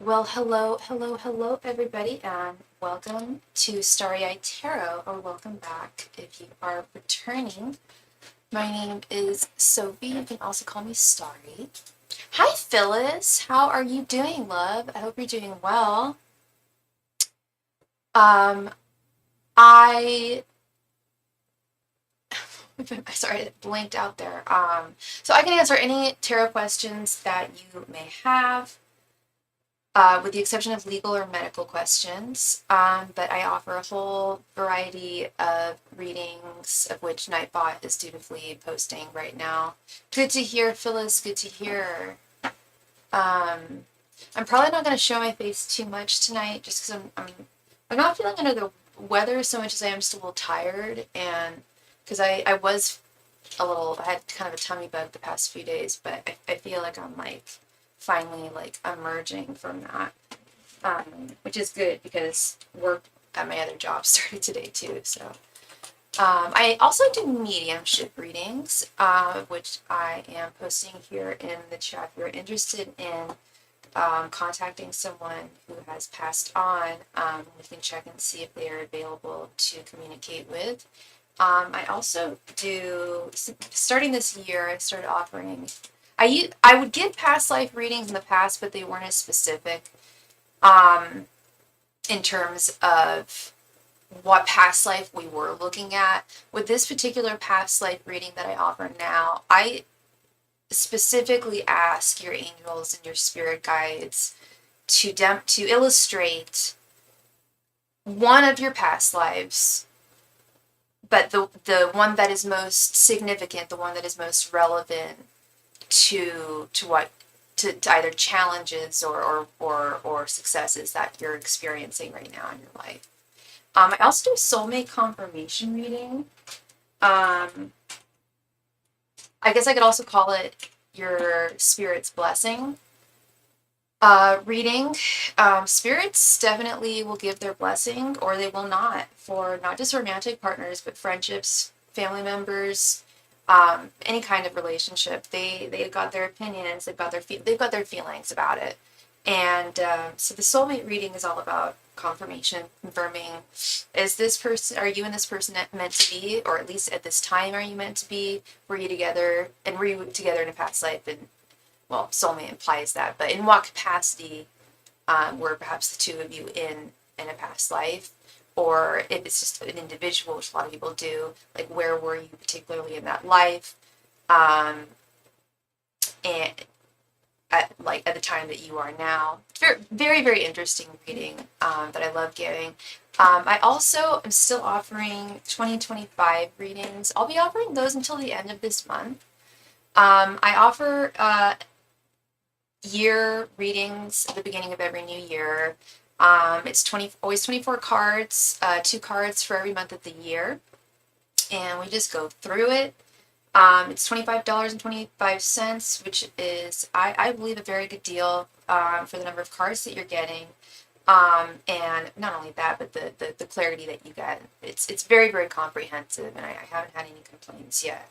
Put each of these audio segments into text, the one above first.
Well, hello, everybody, and welcome to Starry Tarot, or welcome back if you are returning. My name is Sophie. You can also call me Starry. Hi, Phyllis. How are you doing, love? I hope you're doing well. Um, I sorry, it blinked out there. So I can answer any tarot questions that you may have. With the exception of legal or medical questions. But I offer a whole variety of readings, of which Nightbot is dutifully posting right now. Good to hear, Phyllis. Good to hear. I'm probably not going to show my face too much tonight, just because I'm not feeling under the weather so much as I am still a little tired, and because I was I had kind of a tummy bug the past few days, but I feel like I'm finally emerging from that, which is good because work at my other job started today too. So I also do mediumship readings, which I am posting here in the chat. If you're interested in contacting someone who has passed on, we can check and see if they are available to communicate with. I also do, starting this year, I started offering, I would give past life readings in the past, but they weren't as specific in terms of what past life we were looking at. With this particular past life reading that I offer now, I specifically ask your angels and your spirit guides to illustrate one of your past lives, but the one that is most significant, the one that is most relevant to either challenges or successes that you're experiencing right now in your life. I also do a soulmate confirmation reading. I guess I could also call it your spirit's blessing reading. Spirits definitely will give their blessing, or they will not, for not just romantic partners, but friendships, family members, any kind of relationship. They've got their opinions, they've got their feelings about it, and so the soulmate reading is all about confirmation, confirming, are you and this person meant to be, or at least at this time are you meant to be? Were you together, and were you together in a past life? And well, soulmate implies that, but in what capacity were perhaps the two of you in a past life? Or if it's just an individual, which a lot of people do, like where were you particularly in that life, and at the time that you are now. Very, very, very interesting reading that I love giving. I also am still offering 2025 readings. I'll be offering those until the end of this month. I offer year readings at the beginning of every new year. It's always 24 cards, 2 cards for every month of the year, and we just go through it. It's $25.25, which is, I believe, a very good deal for the number of cards that you're getting, and not only that, but the clarity that you get. It's very, very comprehensive, and I haven't had any complaints yet.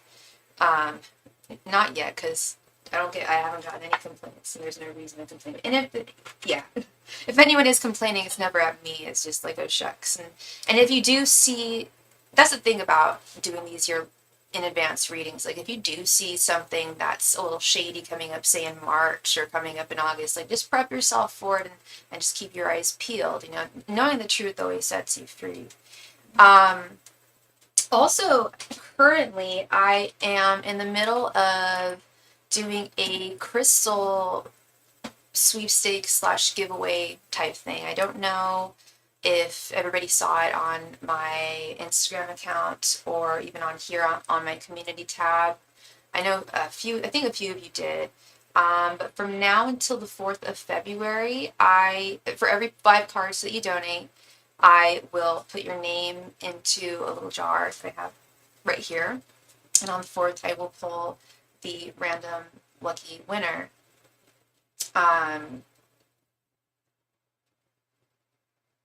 Not yet, because I haven't gotten any complaints, and there's no reason to complain. And if anyone is complaining, it's never at me. It's just like, oh shucks. And if you do see, that's the thing about doing these year in advance readings. Like if you do see something that's a little shady coming up, say in March or coming up in August, like just prep yourself for it and just keep your eyes peeled. Knowing the truth always sets you free. Also, currently, I am in the middle of doing a crystal sweepstakes / giveaway type thing. I don't know if everybody saw it on my Instagram account or even on here on my community tab. I think a few of you did. But from now until the 4th of February, for every 5 cards that you donate, I will put your name into a little jar that I have right here. And on the 4th, I will pull the random lucky winner.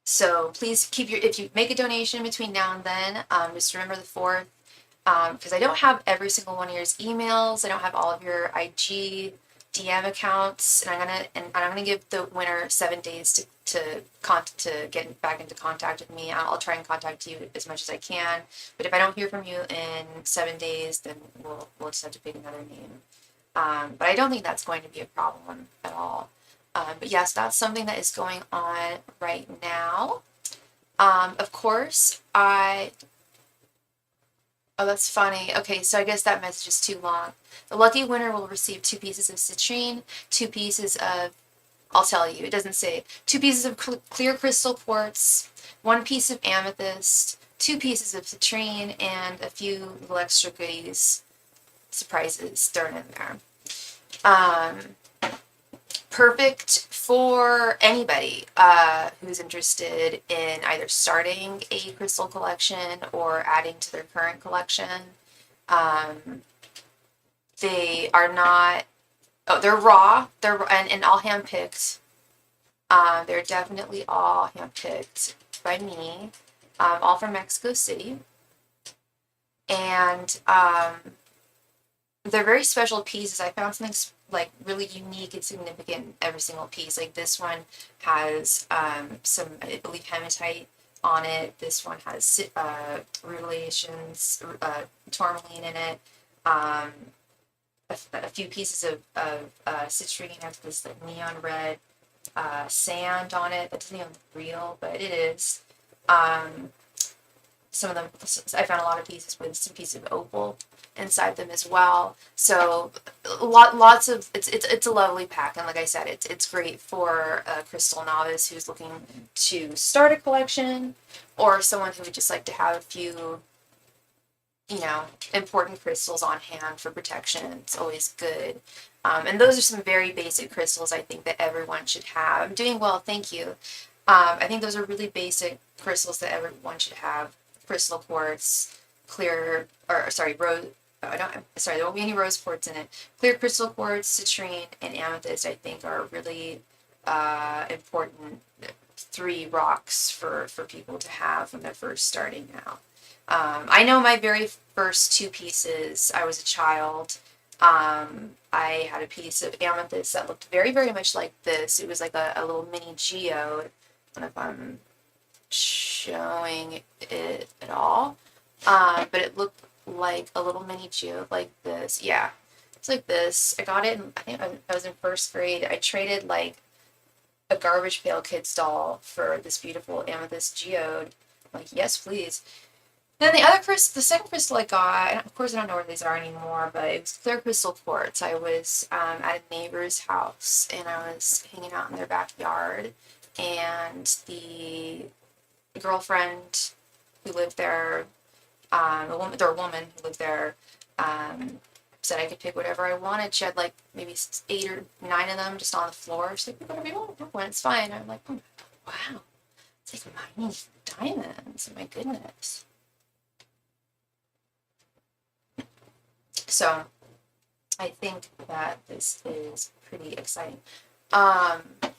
So please if you make a donation between now and then, just remember the 4th, because I don't have every single one of your emails. I don't have all of your IG DM accounts, and I'm gonna give the winner 7 days to get back into contact with me. I'll try and contact you as much as I can, but if I don't hear from you in 7 days, then we'll just have to pick another name. But I don't think that's going to be a problem at all. But yes, that's something that is going on right now. Of course, oh, that's funny. Okay, so I guess that message is too long. The lucky winner will receive 2 pieces of citrine, 2 pieces of, I'll tell you, it doesn't say, 2 pieces of clear crystal quartz, 1 piece of amethyst, 2 pieces of citrine, and a few little extra goodies, surprises thrown in there. Perfect for anybody who's interested in either starting a crystal collection or adding to their current collection. They are not, oh, they're raw, and all hand-picked. They're definitely all hand-picked by me, all from Mexico City. And they're very special pieces. I found something like really unique and significant in every single piece. Like this one has some, I believe, hematite on it. This one has relations, tourmaline in it. A few pieces of citrine has this like neon red sand on it. That doesn't even look real, but it is. Some of them, I found a lot of pieces with some pieces of opal inside them as well. So lots of, it's a lovely pack, and like I said, it's great for a crystal novice who's looking to start a collection, or someone who would just like to have a few, you know, important crystals on hand for protection. It's always good. And those are some very basic crystals I think that everyone should have. I'm doing well, thank you. I think those are really basic crystals that everyone should have. Crystal quartz, clear, or sorry, rose, there won't be any rose quartz in it. Clear crystal quartz, citrine, and amethyst, I think, are really important 3 rocks for people to have when they're first starting out. I know my very first 2 pieces, I was a child. I had a piece of amethyst that looked very, very much like this. It was like a little mini geode. I don't know if I'm showing it at all, but it looked like a little mini geode like this. Yeah, it's like this. I got it, I think I was in 1st grade. I traded like a Garbage Pail Kids doll for this beautiful amethyst geode. I'm like, yes, please. Then the second crystal I got, and of course I don't know where these are anymore, but it was clear crystal quartz. I was at a neighbor's house, and I was hanging out in their backyard, and the girlfriend who lived there, a woman who lived there, said I could pick whatever I wanted. She had like maybe 8 or 9 of them just on the floor. She's like, whatever you want, it's fine. I'm like, oh, wow, it's like mining diamonds. My goodness. So I think that this is pretty exciting. Let's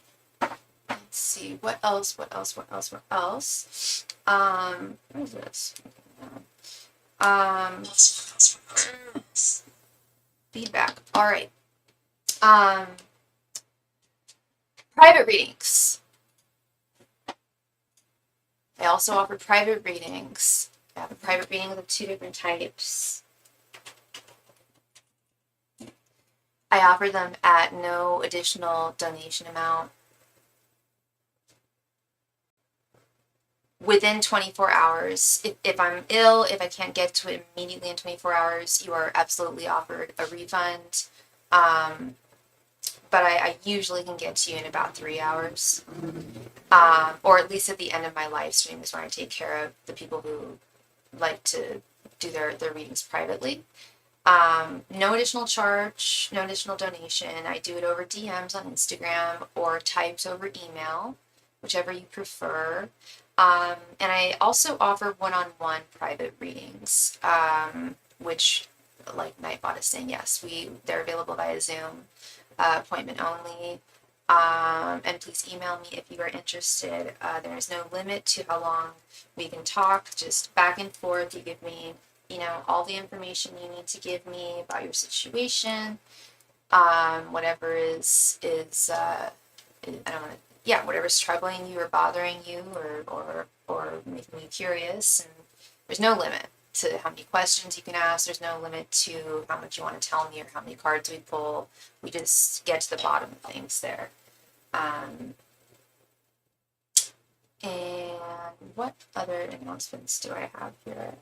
see, what else? What is this? Feedback. All right. Private readings. I also offer private readings. I have a private reading of 2 different types. I offer them at no additional donation amount. Within 24 hours, if I'm ill, if I can't get to it immediately in 24 hours, you are absolutely offered a refund. But I usually can get to you in about 3 hours. Or at least at the end of my live stream is when I take care of the people who like to do their readings privately. No additional charge, no additional donation. I do it over DMs on Instagram or types over email, whichever you prefer. And I also offer one-on-one private readings, which, like Nightbot is saying, yes, they're available via Zoom, appointment only. And please email me if you are interested. There is no limit to how long we can talk, just back and forth. You give me, all the information you need to give me about your situation. whatever I don't know, yeah, whatever's troubling you or bothering you or making you curious. And there's no limit to how many questions you can ask. There's no limit to how much you want to tell me or how many cards we pull. We just get to the bottom of things there. And what other announcements do I have here?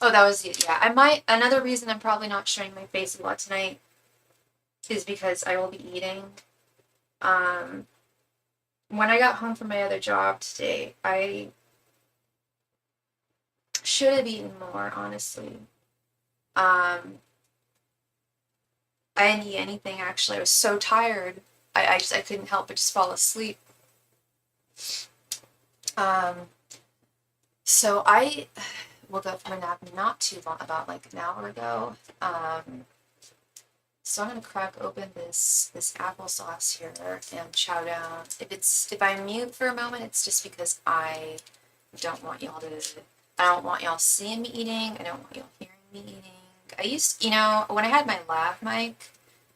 Oh, that was it. Yeah, I might. Another reason I'm probably not showing my face a lot tonight is because I will be eating. Um, when I got home from my other job today, I should have eaten more, honestly. I didn't eat anything actually. I was so tired. I couldn't help but just fall asleep. Um, so I woke up from a nap not too long, about like an hour ago. So I'm gonna crack open this applesauce here and chow down. If I mute for a moment, it's just because I don't want y'all to. I don't want y'all seeing me eating. I don't want y'all hearing me eating. I used, when I had my lav mic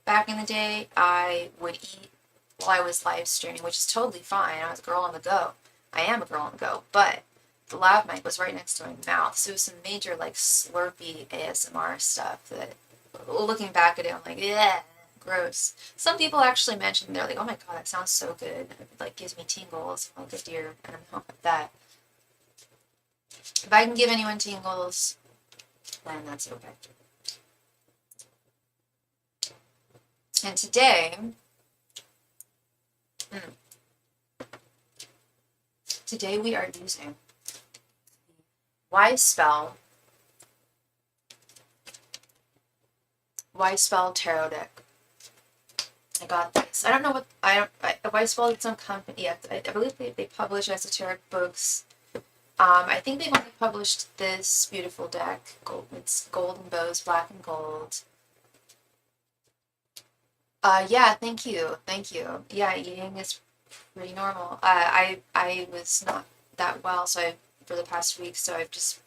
back in the day, I would eat while I was live streaming, which is totally fine. I was a girl on the go. I am a girl on the go, but the lav mic was right next to my mouth, so it was some major like slurpy ASMR stuff that, looking back at it, I'm like, yeah, gross. Some people actually mentioned, they're like, oh my god, that sounds so good. It like gives me tingles. Well, good dear, I don't know about that. If I can give anyone tingles, then that's okay. And today we are using Wise Spell tarot deck. I got this. I don't know what Wise Spell is some company. Yeah, I believe they publish esoteric books. I think they've only published this beautiful deck. It's gold and bows, black and gold. Yeah, thank you. Yeah, eating is pretty normal. I was not that well, so for the past week, so I've just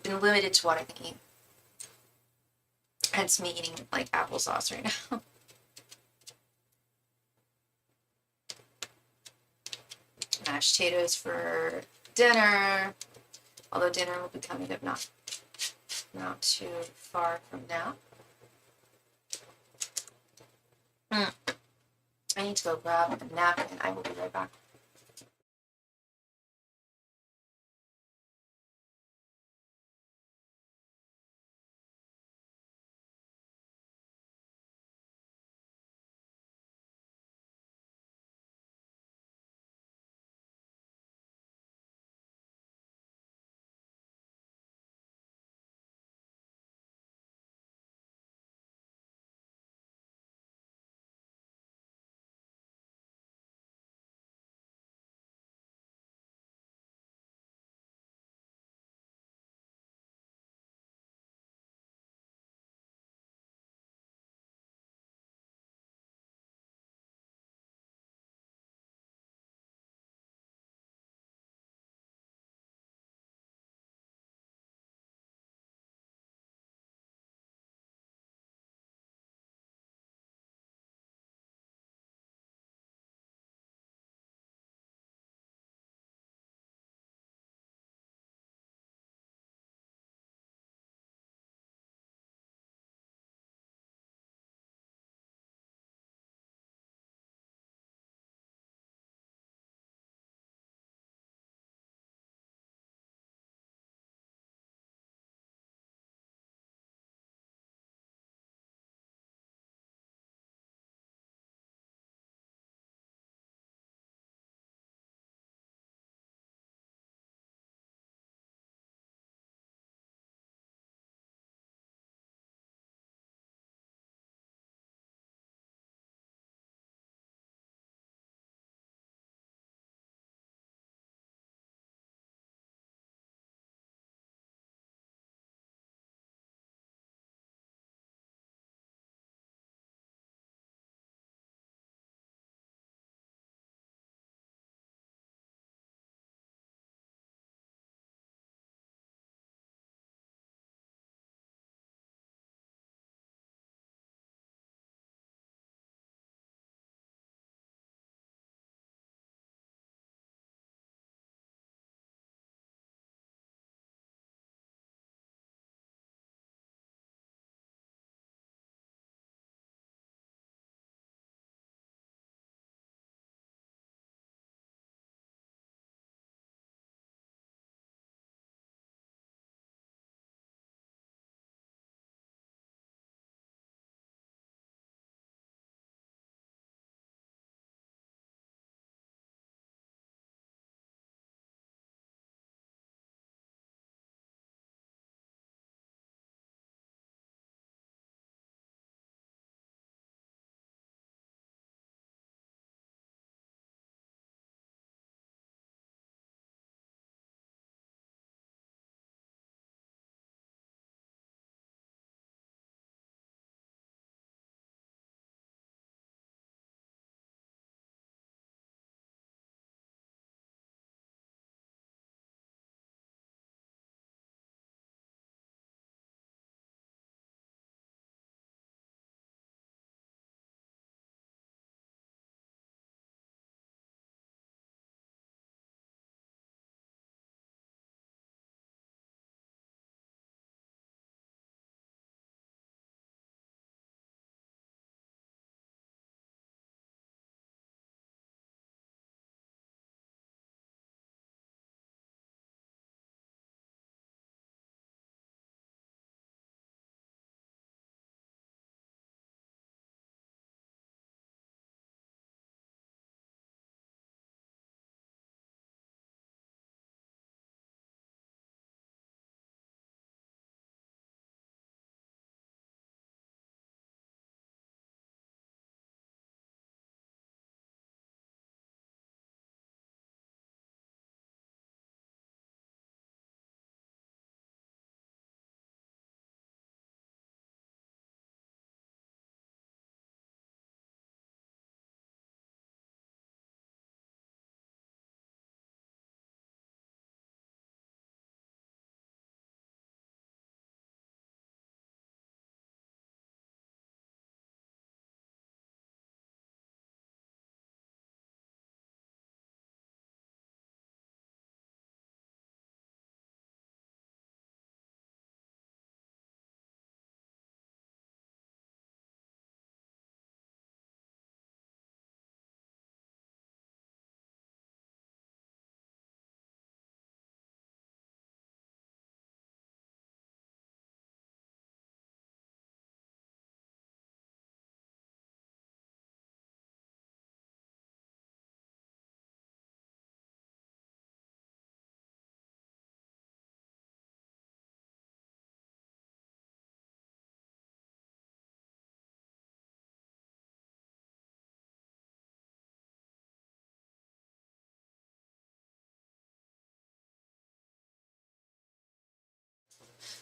been limited to what I can eat. Hence me eating like applesauce right now. Mashed potatoes for dinner, although dinner will be coming up not too far from now. I need to go grab a napkin. I will be right back.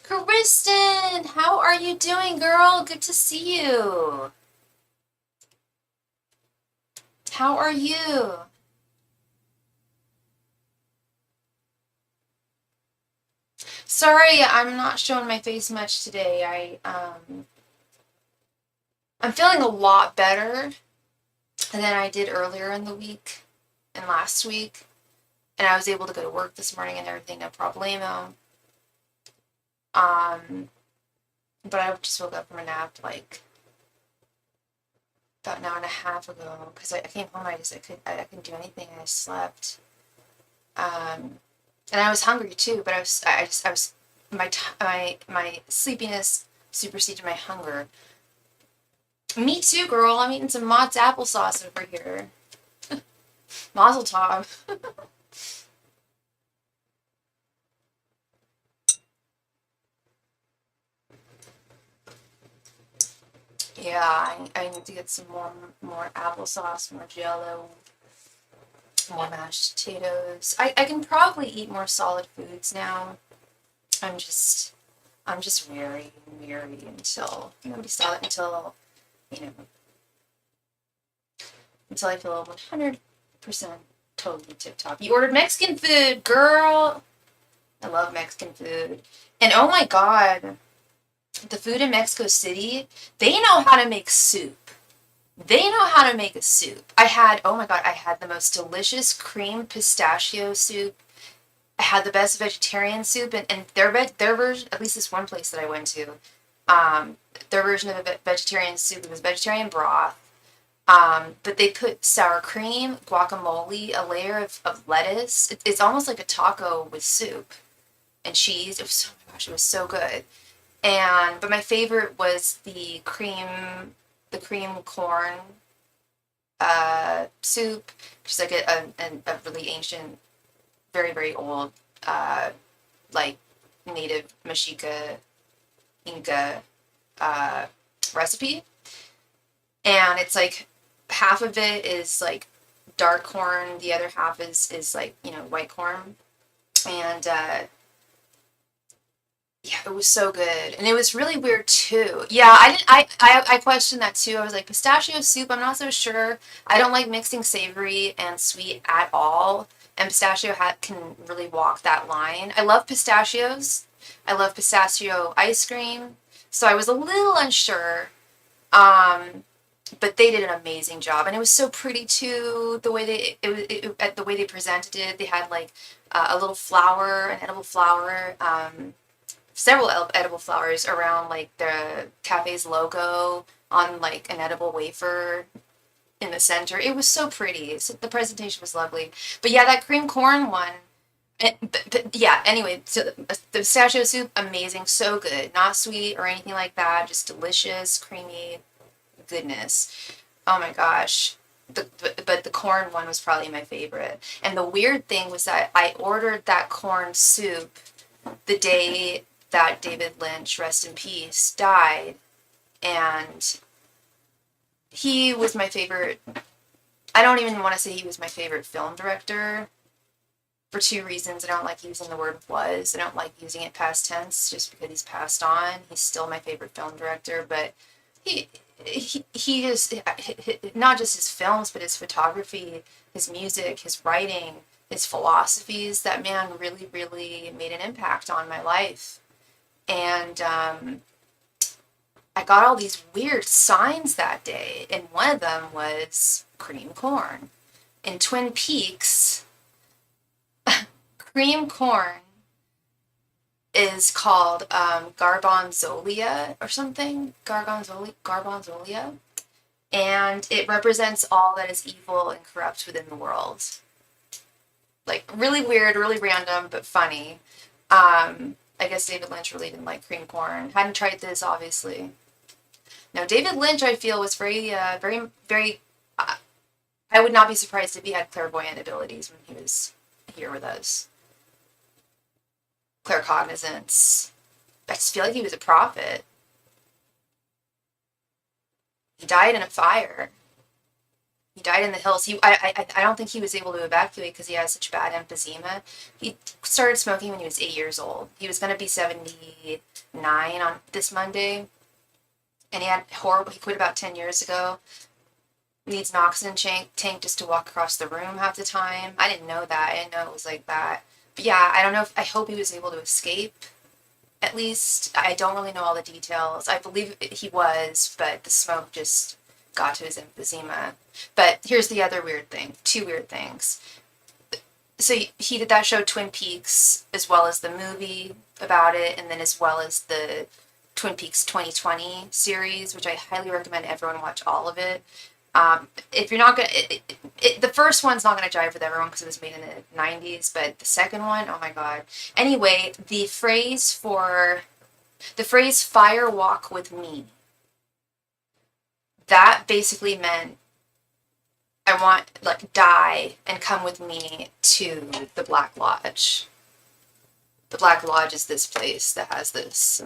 Kristen, how are you doing, girl? Good to see you. How are you? Sorry, I'm not showing my face much today. I'm feeling a lot better than I did earlier in the week and last week. And I was able to go to work this morning and everything, no problemo. But I just woke up from a nap like about an hour and a half ago because I came home. I couldn't do anything. I slept. And I was hungry too, but I was my sleepiness superseded my hunger. Me too, girl. I'm eating some Mott's applesauce over here. Mazel tov. Yeah, I need to get some more applesauce, more Jello, more mashed potatoes. I can probably eat more solid foods now. I'm just weary until be solid you know until I feel 100% totally tip top. You ordered Mexican food, girl. I love Mexican food, and oh my god, the food in Mexico City, they know how to make soup. They know how to make a soup. Oh my god, I had the most delicious cream pistachio soup. I had the best vegetarian soup, and their version, at least this one place that I went to, their version of a vegetarian soup, it was vegetarian broth, but they put sour cream, guacamole, a layer of lettuce. It's almost like a taco with soup and cheese. Oh my gosh, it was so good. But my favorite was the cream corn soup, which is like a really ancient, very, very old, like native Mexica Inca recipe. And it's like half of it is like dark corn, the other half is like, white corn. And yeah, it was so good, and it was really weird too. Yeah, I didn't. I questioned that too. I was like, pistachio soup. I'm not so sure. I don't like mixing savory and sweet at all, and pistachio can really walk that line. I love pistachios. I love pistachio ice cream. So I was a little unsure. But they did an amazing job, and it was so pretty too. The way the way they presented it, they had like a little flower, an edible flower. Several edible flowers around like the cafe's logo on like an edible wafer in the center. It was so pretty. So the presentation was lovely. But yeah, that cream corn one. But yeah, anyway, so the pistachio soup, amazing, so good. Not sweet or anything like that, just delicious, creamy goodness. Oh my gosh. But the corn one was probably my favorite. And the weird thing was that I ordered that corn soup the day that David Lynch, rest in peace, died. And he was my favorite. I don't even want to say he was my favorite film director for two reasons. I don't like using the word was. I don't like using it past tense just because he's passed on. He's still my favorite film director, but he is not just his films, but his photography, his music, his writing, his philosophies. That man really, really made an impact on my life. And I got all these weird signs that day, and one of them was cream corn. In Twin Peaks, cream corn is called garbanzolia or something. Garbanzolia. And it represents all that is evil and corrupt within the world. Like, really weird, really random, but funny. I guess David Lynch really didn't like cream corn. Hadn't tried this, obviously. Now, David Lynch, I feel, was very, very. I would not be surprised if he had clairvoyant abilities when he was here with us. Claircognizance. I just feel like he was a prophet. He died in a fire. He died in the hills. I don't think he was able to evacuate because he had such bad emphysema. He started smoking when he was 8 years old. He was going to be 79 on this Monday. And he quit about 10 years ago. Needs an oxygen tank just to walk across the room half the time. I didn't know that. I didn't know it was like that. But yeah, I don't know I hope he was able to escape. At least, I don't really know all the details. I believe he was, but the smoke just got to his emphysema. But here's the other weird thing. Two weird things. So he did that show Twin Peaks, as well as the movie about it, and then as well as the Twin Peaks 2020 series, which I highly recommend everyone watch all of it. If you're not gonna, the first one's not gonna jive with everyone because it was made in the 90s, but the second one, oh my god. Anyway, the phrase "fire walk with me," that basically meant I want, like, die and come with me to the Black Lodge. The Black Lodge is this place that has this,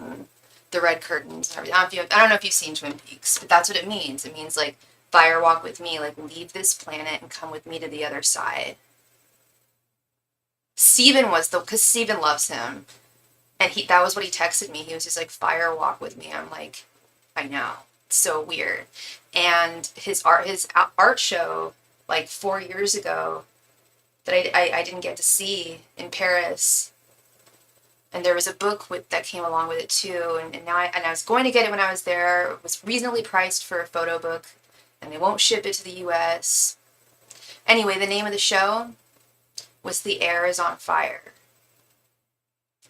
the red curtains and everything. I don't know if you've seen Twin Peaks, but that's what it means. It means, like, fire walk with me, like, leave this planet and come with me to the other side. Because Steven loves him, and that was what he texted me. He was just like, fire walk with me. I'm like, I know. It's so weird. And his art show, like 4 years ago, that I didn't get to see in Paris. And there was a book that came along with it too. And now I was going to get it when I was there. It was reasonably priced for a photo book, and they won't ship it to the US. Anyway, the name of the show was The Air is on Fire.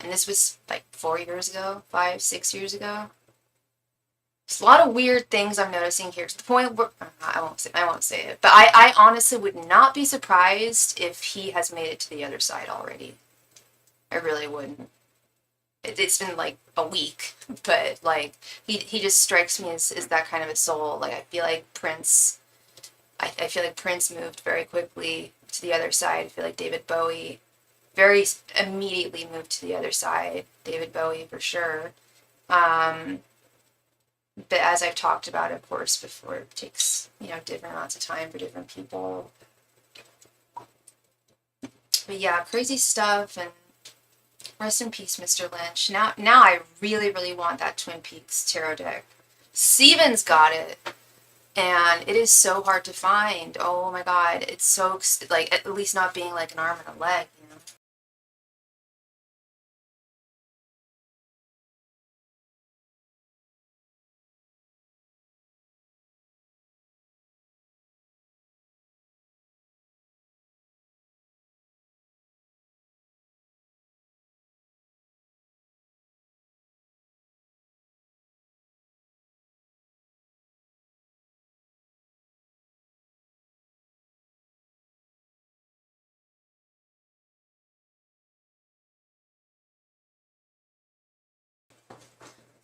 And this was like 4 years ago, 5, 6 years ago. There's a lot of weird things I'm noticing here, to the point where I won't say it. But I honestly would not be surprised if he has made it to the other side already. I really wouldn't. It's been like a week, but like he just strikes me as that kind of a soul. Like I feel like Prince moved very quickly to the other side. I feel like David Bowie very immediately moved to the other side. David Bowie for sure. But as I've talked about, of course, before, it takes, different amounts of time for different people. But yeah, crazy stuff, and rest in peace, Mr. Lynch. Now I really, really want that Twin Peaks tarot deck. Steven's got it, and it is so hard to find. Oh my god, it's so, like, at least not being like an arm and a leg,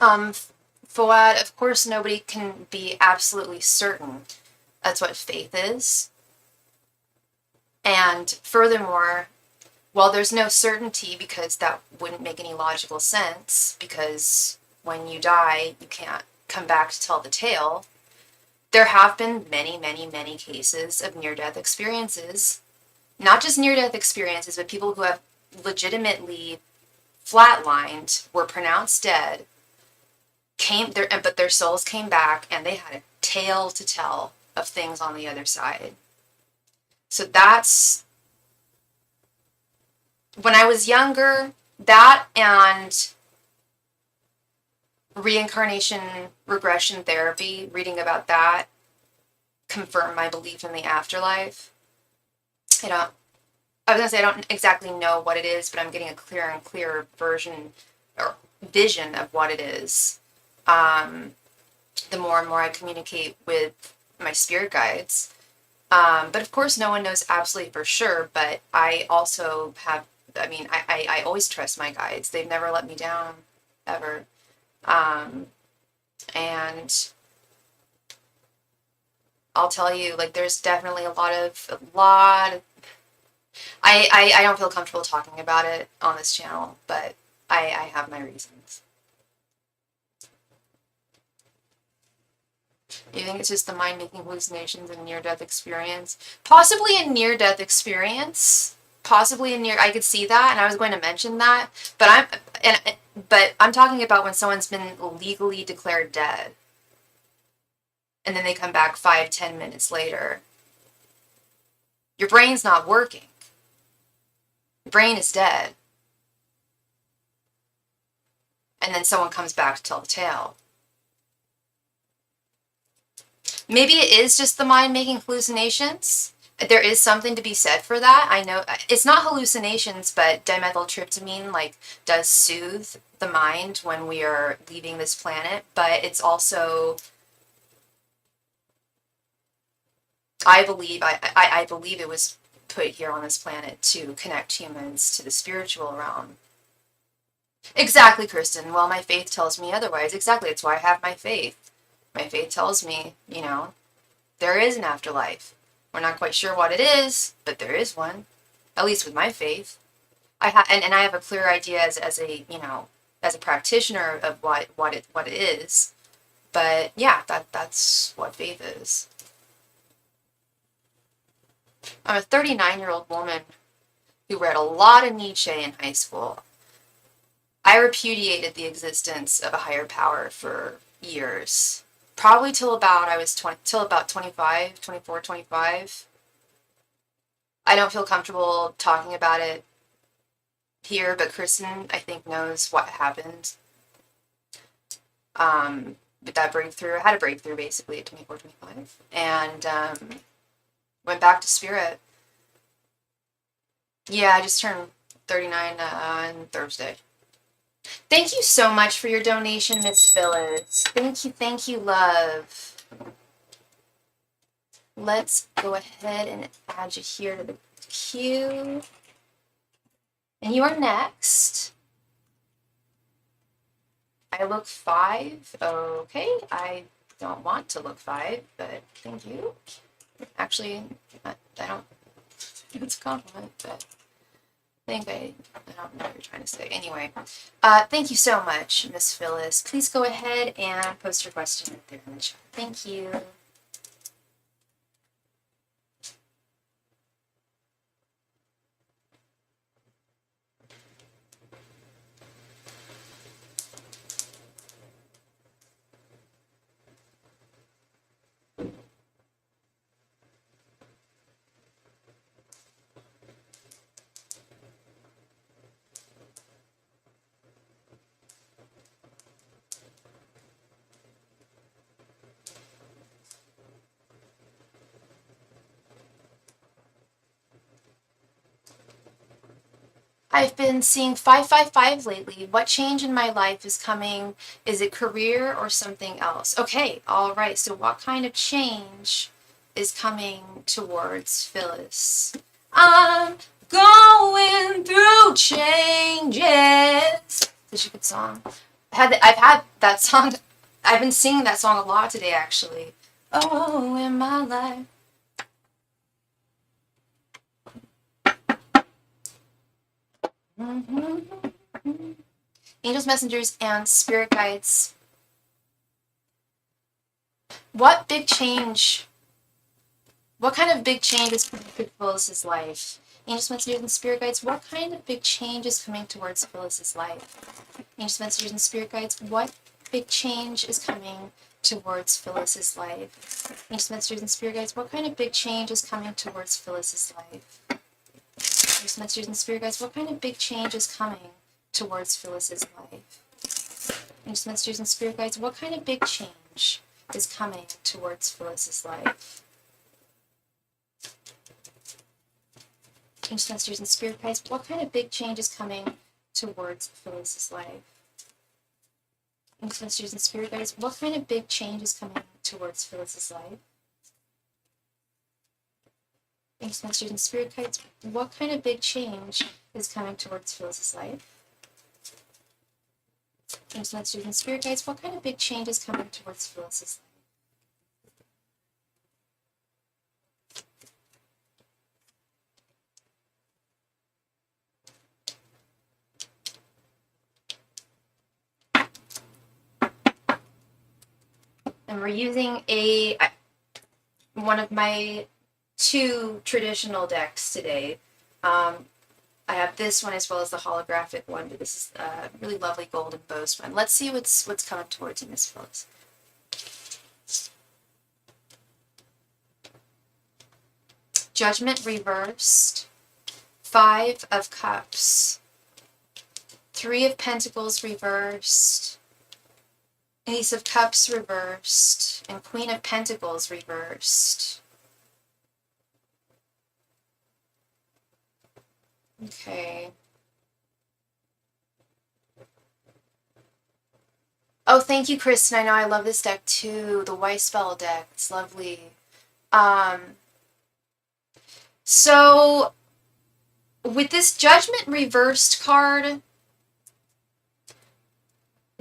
Fouad, of course, nobody can be absolutely certain. That's what faith is. And furthermore, while there's no certainty, because that wouldn't make any logical sense, because when you die, you can't come back to tell the tale, there have been many, many, many cases of near-death experiences. Not just near-death experiences, but people who have legitimately flatlined, were pronounced dead, but their souls came back, and they had a tale to tell of things on the other side. So that's, when I was younger, that and reincarnation regression therapy, reading about that, confirmed my belief in the afterlife. I was gonna say I don't exactly know what it is, but I'm getting a clearer and clearer version or vision of what it is. The more and more I communicate with my spirit guides. But of course, no one knows absolutely for sure, but I also have, I always trust my guides. They've never let me down, ever. And I'll tell you, like, there's definitely a lot. I don't feel comfortable talking about it on this channel, but I have my reasons. You think it's just the mind making hallucinations and near-death experience? Possibly a near-death experience. Possibly a near. I could see that, and I was going to mention that, but I'm talking about when someone's been legally declared dead, and then they come back 5-10 minutes later. Your brain's not working. Your brain is dead, and then someone comes back to tell the tale. Maybe it is just the mind making hallucinations. There is something to be said for that. I know it's not hallucinations, but dimethyltryptamine like does soothe the mind when we are leaving this planet. But it's also, I believe it was put here on this planet to connect humans to the spiritual realm. Exactly, Kristen. Well, my faith tells me otherwise. Exactly. That's why I have my faith. My faith tells me, there is an afterlife. We're not quite sure what it is, but there is one. At least with my faith. And I have a clear idea as a practitioner of what it is. But yeah, that's what faith is. I'm a 39-year-old woman who read a lot of Nietzsche in high school. I repudiated the existence of a higher power for years. Probably till about 25, 24, 25. I don't feel comfortable talking about it here, but Kristen, I think, knows what happened. With that breakthrough, I had a breakthrough basically at 24, 25, and went back to spirit. Yeah, I just turned 39 on Thursday. Thank you so much for your donation, Miss Phyllis. Thank you, love. Let's go ahead and add you here to the queue. And you are next. I look 5. Okay, I don't want to look 5, but thank you. Actually, I don't think it's a compliment, but I don't know what you're trying to say. Anyway, thank you so much, Miss Phyllis. Please go ahead and post your question right there in the chat. Thank you. I've been seeing 555 lately. What change in my life is coming? Is it career or something else? Okay, all right. So what kind of change is coming towards Phyllis? I'm going through changes. Such a good song. I've had that song. I've been singing that song a lot today, actually. Oh, in my life. Angels, messengers, and spirit guides. What kind of big change is coming to Phyllis's life? Angels, messengers, and spirit guides, what kind of big change is coming towards Phyllis's life? Angels, messengers, and spirit guides, what big change is coming towards Phyllis's life? Angels, messengers, and spirit guides, what kind of big change is coming towards Phyllis's life? Angels, messengers, and spirit guides, what kind of big change is coming towards Phyllis's life? Angels, messengers, and spirit guides, what kind of big change is coming towards Phyllis's life? Angels, messengers, and spirit guides, what kind of big change is coming towards Phyllis's life? Angels, messengers, and spirit guides, what kind of big change is coming towards Phyllis's life? Angels, messengers, and spirit guides, what kind of big change is coming towards Phyllis's life? Angels, messengers, and spirit guides, what kind of big change is coming towards Phyllis's life? And we're using one of my 2 traditional decks today. I have this one as well as the holographic one, but this is a really lovely golden bows one. Let's see what's coming towards you, Miss Phyllis. Judgment reversed, 5 of Cups, 3 of Pentacles reversed, Ace of Cups reversed, and Queen of Pentacles reversed. Okay. Oh, thank you, Kristen. I know I love this deck too. The White Spell deck. It's lovely. So with this Judgment reversed card,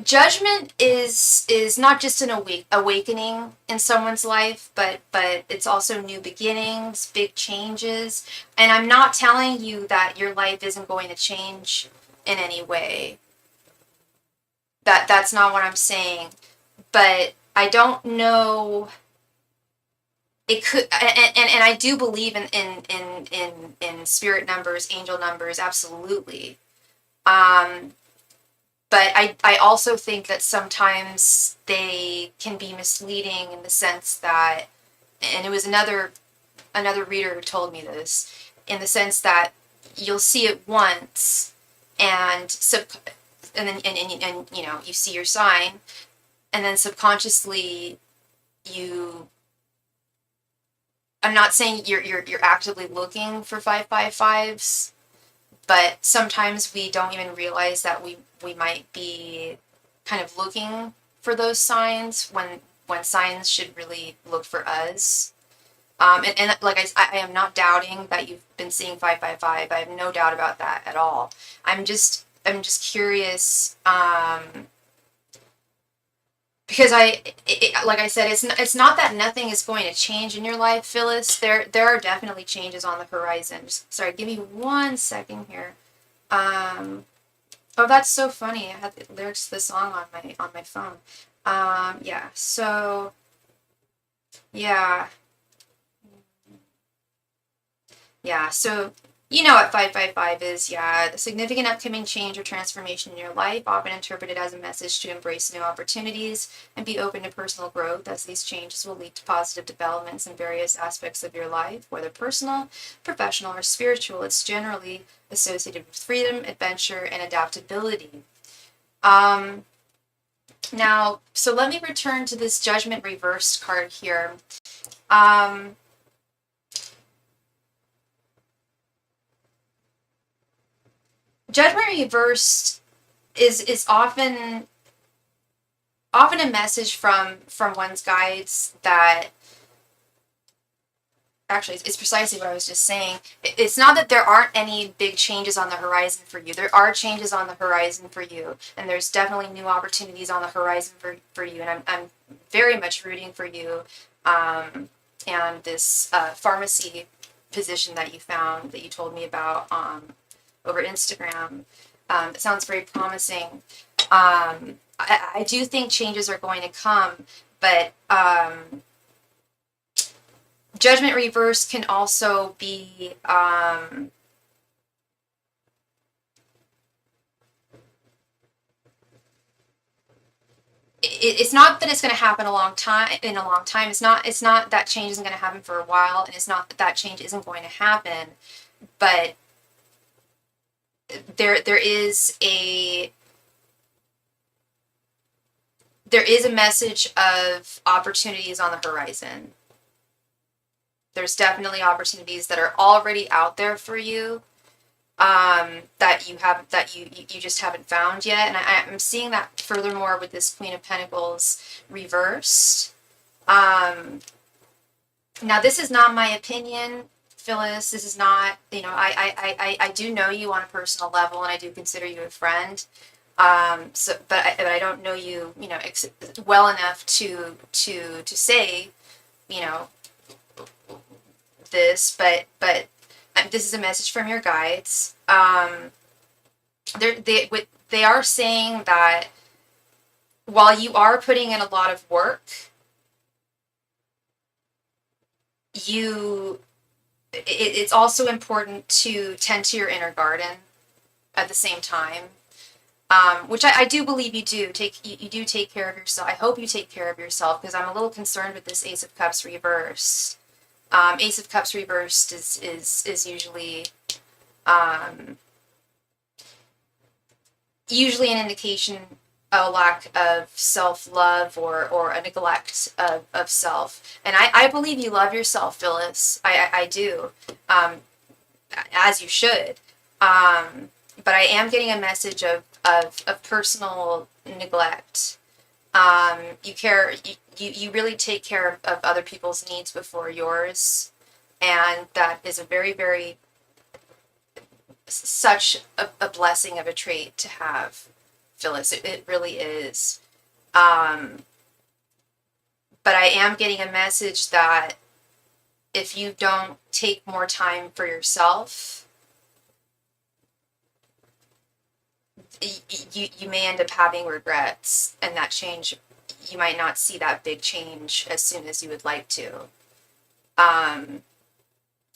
Judgment is not just an awakening in someone's life, but it's also new beginnings, big changes. And I'm not telling you that your life isn't going to change in any way. That's not what I'm saying. But I don't know. It could, and I do believe in spirit numbers, angel numbers, absolutely. But I also think that sometimes they can be misleading in the sense that, and it was another reader who told me this, in the sense that you'll see it once, and then you know, you see your sign, and then subconsciously I'm not saying you're actively looking for 555s, but sometimes we don't even realize that we might be kind of looking for those signs when signs should really look for us. And like I am not doubting that you've been seeing 555. I have no doubt about that at all. I'm just curious, because like I said, it's not that nothing is going to change in your life, Phyllis. There are definitely changes on the horizon. Sorry, give me 1 second here. Oh, that's so funny. I had the lyrics to the song on my phone. Yeah. So, yeah. Yeah. So, you know what 555 is. Yeah. The significant upcoming change or transformation in your life, often interpreted as a message to embrace new opportunities and be open to personal growth, as these changes will lead to positive developments in various aspects of your life, whether personal, professional, or spiritual. It's generally associated with freedom, adventure, and adaptability. Now, so let me return to this Judgment reversed card here. Judgment reversed is often a message from one's guides that, actually, it's precisely what I was just saying. It's not that there aren't any big changes on the horizon for you. There are changes on the horizon for you, and there's definitely new opportunities on the horizon for you, and I'm very much rooting for you, and this pharmacy position that you found, that you told me about over Instagram. It sounds very promising. I do think changes are going to come, but Judgment reverse can also be it's not that it's going to happen in a long time. It's not that change isn't going to happen for a while, and it's not that change isn't going to happen, but there is a message of opportunities on the horizon. There's definitely opportunities that are already out there for you, that you just haven't found yet. And I'm seeing that furthermore with this Queen of Pentacles reversed. Now, this is not my opinion, Phyllis. This is not, you know, I do know you on a personal level, and I do consider you a friend. But I don't know you, you know, well enough to say, you know, this, but this is a message from your guides. They are saying that while you are putting in a lot of work, it's also important to tend to your inner garden at the same time, which I do believe you do. You do take care of yourself. I hope you take care of yourself, because I'm a little concerned with this Ace of Cups reversed. Ace of Cups reversed is usually an indication of a lack of self-love, or a neglect of self. And I believe you love yourself, Phyllis. I do, as you should. But I am getting a message of personal neglect. You really take care of other people's needs before yours. And that is a very, very, such a blessing of a trait to have, Phyllis. It really is. But I am getting a message that if you don't take more time for yourself, you may end up having regrets, and that change, you might not see that big change as soon as you would like to.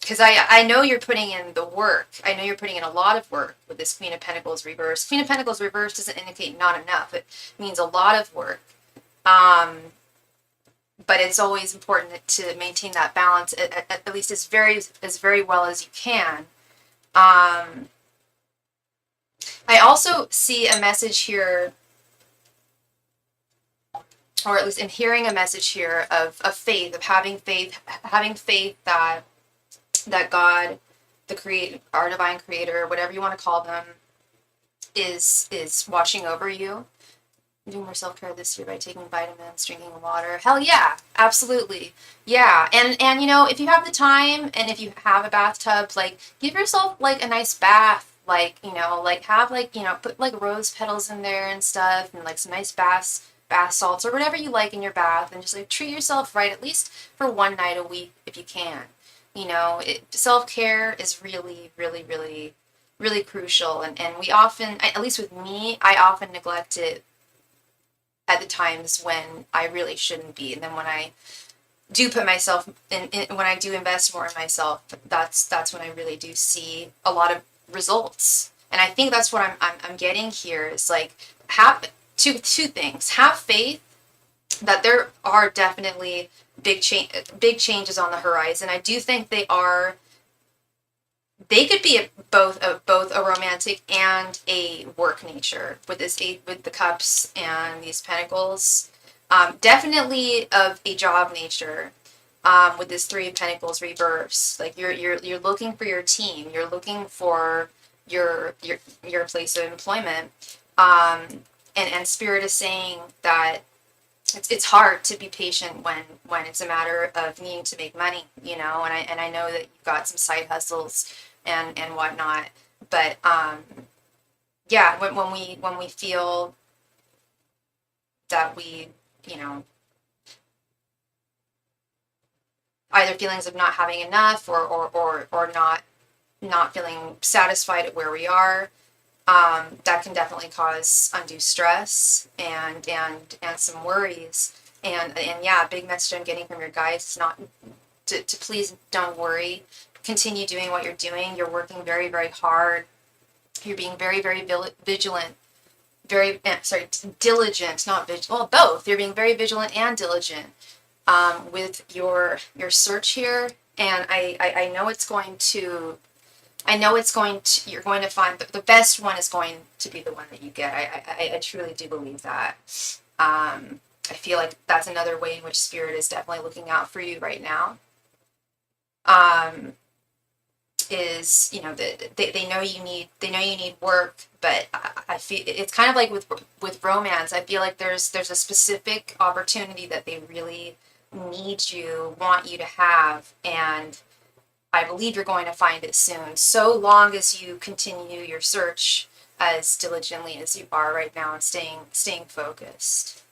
Because I know you're putting in the work. I know you're putting in a lot of work with this Queen of Pentacles reversed. Queen of Pentacles reversed doesn't indicate not enough. It means a lot of work. But it's always important to maintain that balance, at least as very well as you can. I also see a message here, or at least I'm hearing a message here of faith, of having faith that God, the creator, our divine creator, whatever you want to call them, is watching over you. I'm doing more self-care this year by taking vitamins, drinking water. Hell yeah, absolutely. Yeah. And if you have the time, and if you have a bathtub, like, give yourself like a nice bath, like, like have put like rose petals in there and stuff, and like some nice bath salts or whatever you like in your bath, and just like treat yourself right, at least for one night a week if you can. Self-care is really, really, really, really crucial, and we often, at least with me, I often neglect it at the times when I really shouldn't be. And then when I do put myself in when I do invest more in myself, that's when I really do see a lot of results. And I think that's what I'm getting here, is like, have two things. Have faith that there are definitely big changes on the horizon. I do think they could be both a romantic and a work nature with with the cups and these pentacles. Definitely of a job nature. With this Three of Pentacles reverse, like you're looking for your team. You're looking for your place of employment. And Spirit is saying that it's hard to be patient when it's a matter of needing to make money, and I know that you've got some side hustles and whatnot, but yeah, when we feel that we, either feelings of not having enough, or not feeling satisfied at where we are, that can definitely cause undue stress and some worries. And yeah, big message I'm getting from your guides is not to please don't worry. Continue doing what you're doing. You're working very, very hard. You're being very, very vigilant. Diligent, not vigilant. Well, both. You're being very vigilant and diligent with your search here. And I know it's going to. You're going to find the best one is going to be the one that you get. I truly do believe that. I feel like that's another way in which Spirit is definitely looking out for you right now. Is they know you need work, but I feel it's kind of like with romance. I feel like there's a specific opportunity that they really want you to have, and I believe you're going to find it soon, so long as you continue your search as diligently as you are right now and staying focused.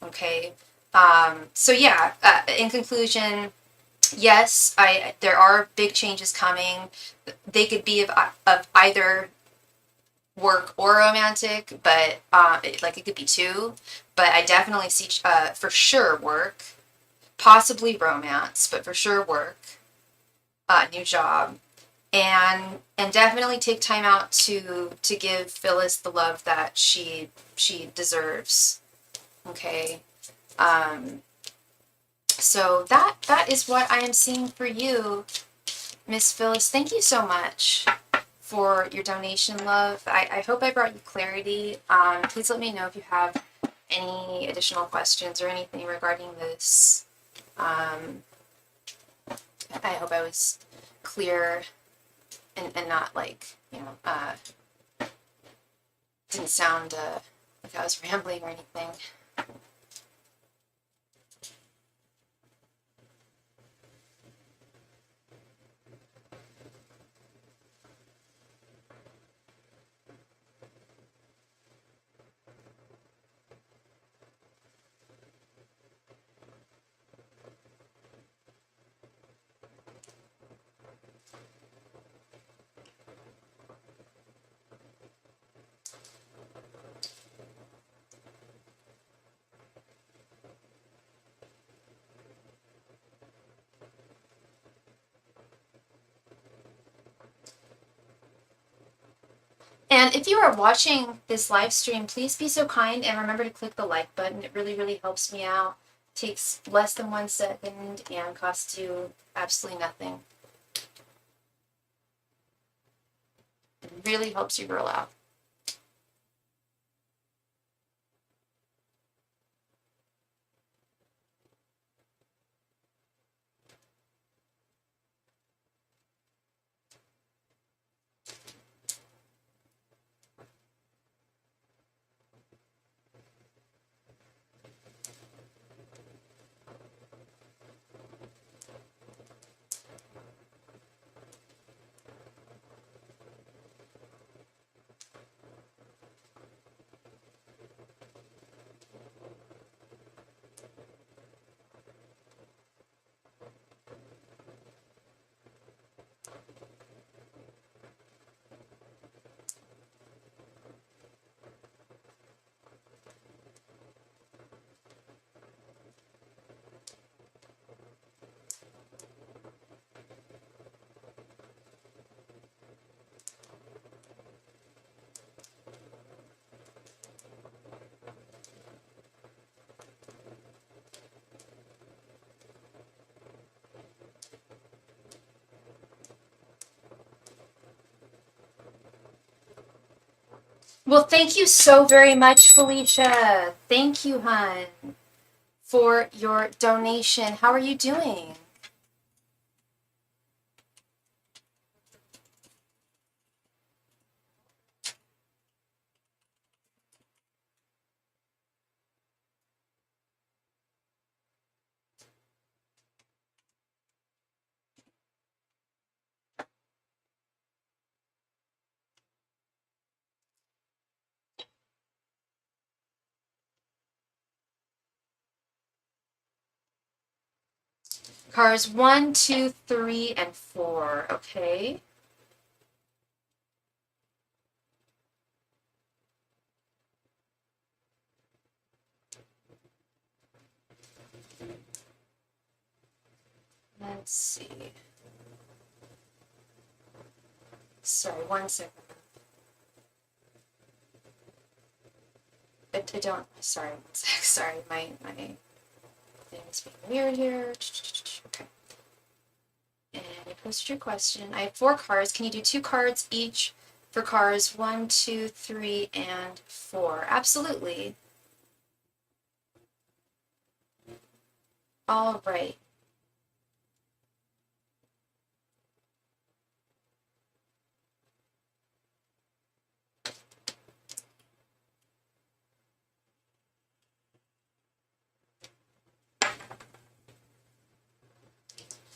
Okay. So yeah, in conclusion, yes, there are big changes coming. They could be of either work or romantic, but it could be two. But I definitely see for sure work, possibly romance, but for sure work, new job, and definitely take time out to give Phyllis the love that she deserves. Okay. So that is what I am seeing for you, Miss Phyllis. Thank you so much for your donation, love. I hope I brought you clarity. Please let me know if you have any additional questions or anything regarding this. I hope I was clear and not like, didn't sound like I was rambling or anything. And if you are watching this live stream, please be so kind and remember to click the like button. It really, really helps me out. It takes less than 1 second and costs you absolutely nothing. It really helps you girl out. Well, thank you so very much, Felicia. Thank you, hon, for your donation. How are you doing? Cars 1, 2, 3, and 4. Okay. Let's see. Sorry, 1 second. I don't. Sorry, 1 sec. Sorry, my thing is being weird here. Okay. And you posted your question. I have 4 cards. Can you do 2 cards each for cars 1, 2, 3, and 4? Absolutely. All right.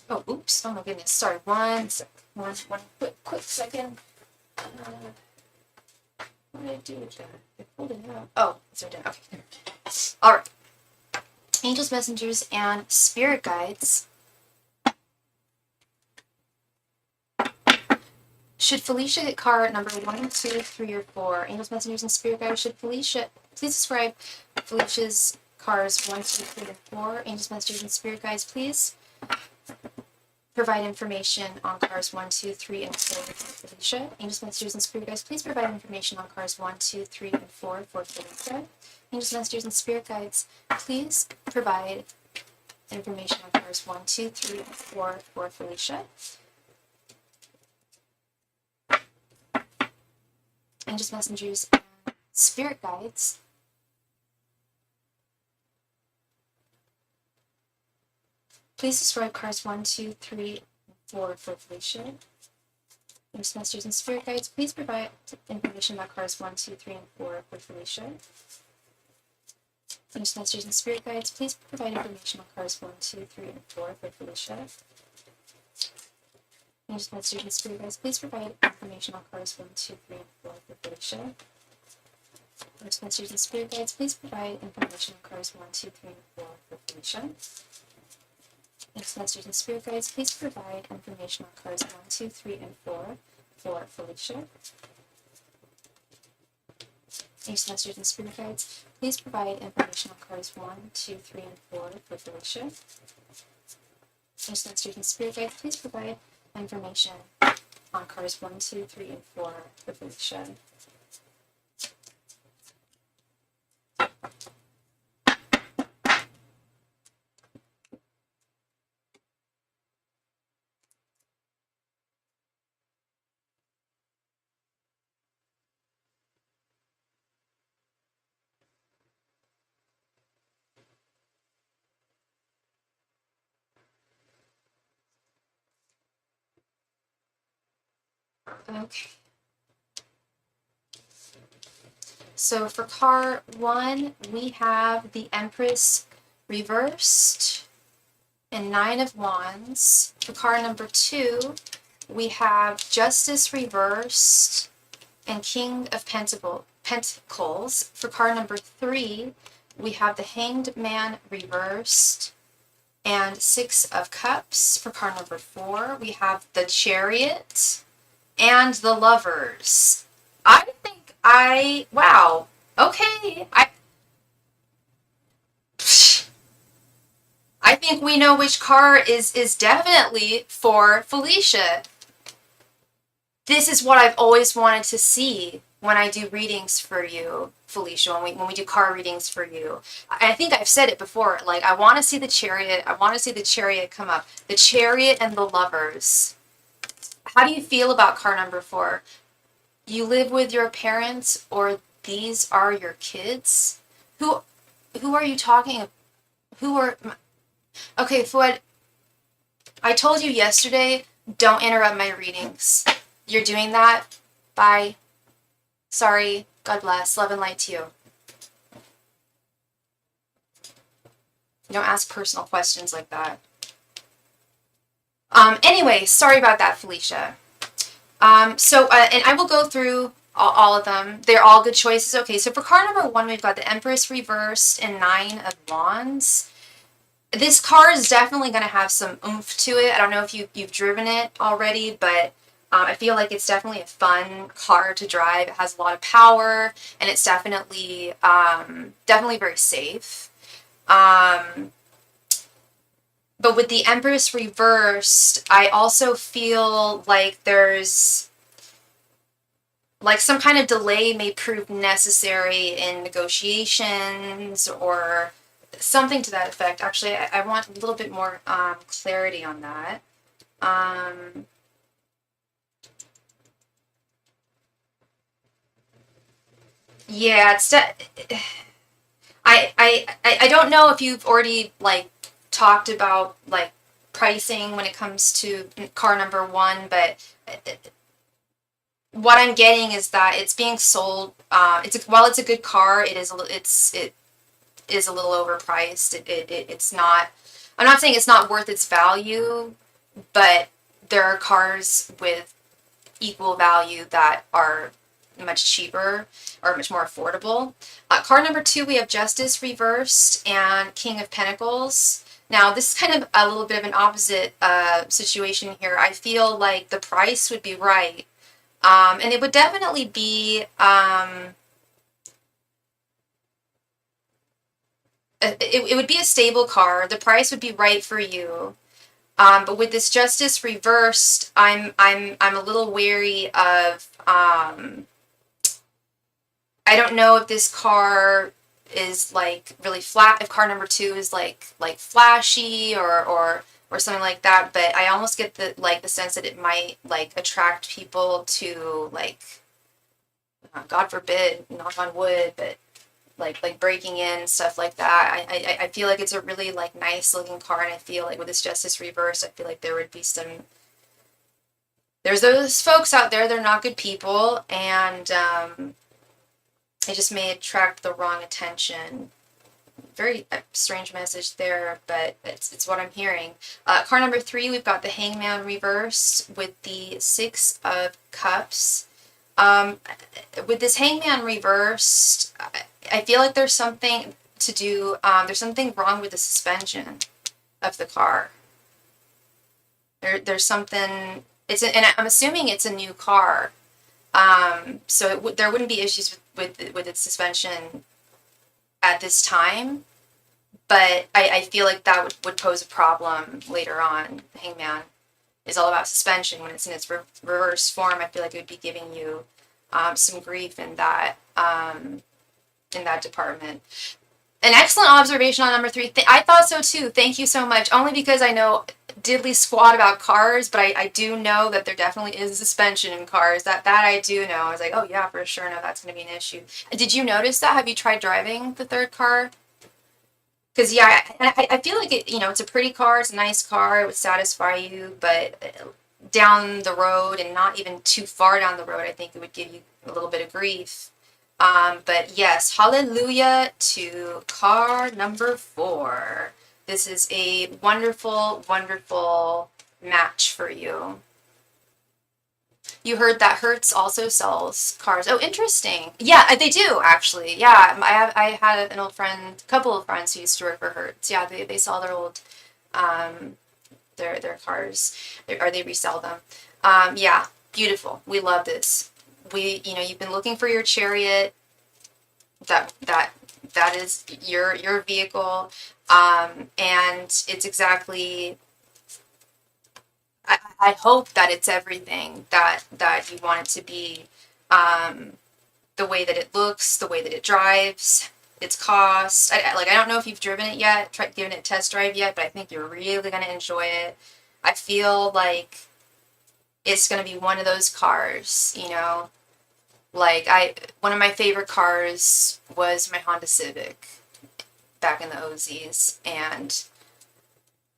Oh, oops. Oh my goodness. Sorry. One quick second. What did I do with that? I pulled it out. Oh, it's right there. Okay. All right. Angels, messengers, and spirit guides. Should Felicia get card number 1, 2, 3, or 4? Angels, messengers, and spirit guides. Should Felicia please describe Felicia's cars 1, 2, 3, and 4. Angels, messages, and spirit guides, please provide information on cars 1, 2, 3, and 4 for Felicia. Angels, messengers, and spirit guides, please provide information on cars 1, 2, 3, and 4 for Felicia. Angels, messengers, and spirit guides, please provide information on cars 1, 2, 3, and 4 for Felicia. Angels, messengers, and spirit guides, please describe cars 1, 2, 3, and 4 for Felicia. Angels, messengers, and spirit guides, please provide information about cars 1, 2, 3, and 4 for Felicia. Angels, messengers, and spirit guides, please provide information on cars 1, 2, 3, and 4 for Felicia. Angels, messengers, and spirit guides, please provide information on cars 1, 2, 3, and 4 for Felicia. Angels, messengers, and spirit guides, please provide information on cars 1, 2, 3, and 4 for Felicia. Angels, messengers, and spirit guides, please provide information on cars 1, 2, 3, and 4 for Felicia. Angels, messengers, and spirit guides, please provide information on cars 1, 2, 3, and 4 for Felicia. Angels, messengers, and spirit guides, please provide information on cars 1, 2, 3, and 4 for Felicia. Okay. So for car 1, we have the Empress reversed and 9 of Wands. For car number 2, we have Justice reversed and King of Pentacles. For car number 3, we have the Hanged Man reversed and 6 of Cups. For car number 4, we have the Chariot and the Lovers. Wow. Okay. I think we know which car is definitely for Felicia. This is what I've always wanted to see when I do readings for you, Felicia, when we do car readings for you. I think I've said it before, like, I want to see the Chariot. I want to see the Chariot come up. The Chariot and the Lovers. How do you feel about car number 4? You live with your parents, or these are your kids? Who are you talking about? Okay, Fouad, I told you yesterday, don't interrupt my readings. You're doing that? Bye. Sorry. God bless. Love and light to you. You don't ask personal questions like that. Anyway, sorry about that, Felicia. And I will go through all of them. They're all good choices. Okay, so for card number 1, we've got the Empress reversed and 9 of Wands. This car is definitely going to have some oomph to it. I don't know if you've driven it already, but I feel like it's definitely a fun car to drive. It has a lot of power, and it's definitely very safe. But with the Empress reversed, I also feel like there's like some kind of delay may prove necessary in negotiations or something to that effect. Actually, I want a little bit more clarity on that. Yeah, I don't know if you've already like talked about like pricing when it comes to car number 1, but what I'm getting is that it's being sold. While it's a good car, it is a little overpriced. It's not. I'm not saying it's not worth its value, but there are cars with equal value that are much cheaper or much more affordable. Card number 2, we have Justice reversed and King of Pentacles. Now, this is kind of a little bit of an opposite situation here. I feel like the price would be right. And it would definitely be... it would be a stable card. The price would be right for you. But with this Justice reversed, I'm a little wary of. I don't know if this car is like really flat. If car number 2 is like flashy or something like that. But I almost get the sense that it might like attract people to like, God forbid, knock on wood, but like breaking in, stuff like that. I feel like it's a really like nice looking car, and I feel like with this Justice reverse, I feel like there would be there's those folks out there, they're not good people, and it just may attract the wrong attention. Very strange message there, but it's what I'm hearing. Card number 3, we've got the Hangman reversed with the 6 of Cups. With this Hangman reversed, I feel like there's something to do, there's something wrong with the suspension of the car. There's something, and I'm assuming it's a new car. So there wouldn't be issues with its suspension at this time, but I feel like that would pose a problem later on. The Hangman is all about suspension. When it's in its reverse form, I feel like it would be giving you some grief in that department. An excellent observation on number 3. I thought so too. Thank you so much. Only because I know diddly squat about cars, but I do know that there definitely is suspension in cars. That I do know. I was like, oh yeah, for sure. No, that's going to be an issue. Did you notice that? Have you tried driving the third car? Because yeah, I feel like it's a pretty car. It's a nice car. It would satisfy you, but down the road, and not even too far down the road, I think it would give you a little bit of grief. But yes, hallelujah to car number 4. This is a wonderful, wonderful match for you. You heard that Hertz also sells cars. Oh, interesting. Yeah, they do actually. Yeah, I had an old friend, a couple of friends who used to work for Hertz. Yeah, they sell their old their cars, or they resell them. Yeah, beautiful. We love this. You've been looking for your chariot. That is your vehicle, and it's exactly. I hope that it's everything that you want it to be. The way that it looks, the way that it drives, its cost. I don't know if you've driven it yet, tried giving it a test drive yet, but I think you're really gonna enjoy it. I feel like it's gonna be one of those cars, one of my favorite cars was my Honda Civic back in the OZs, and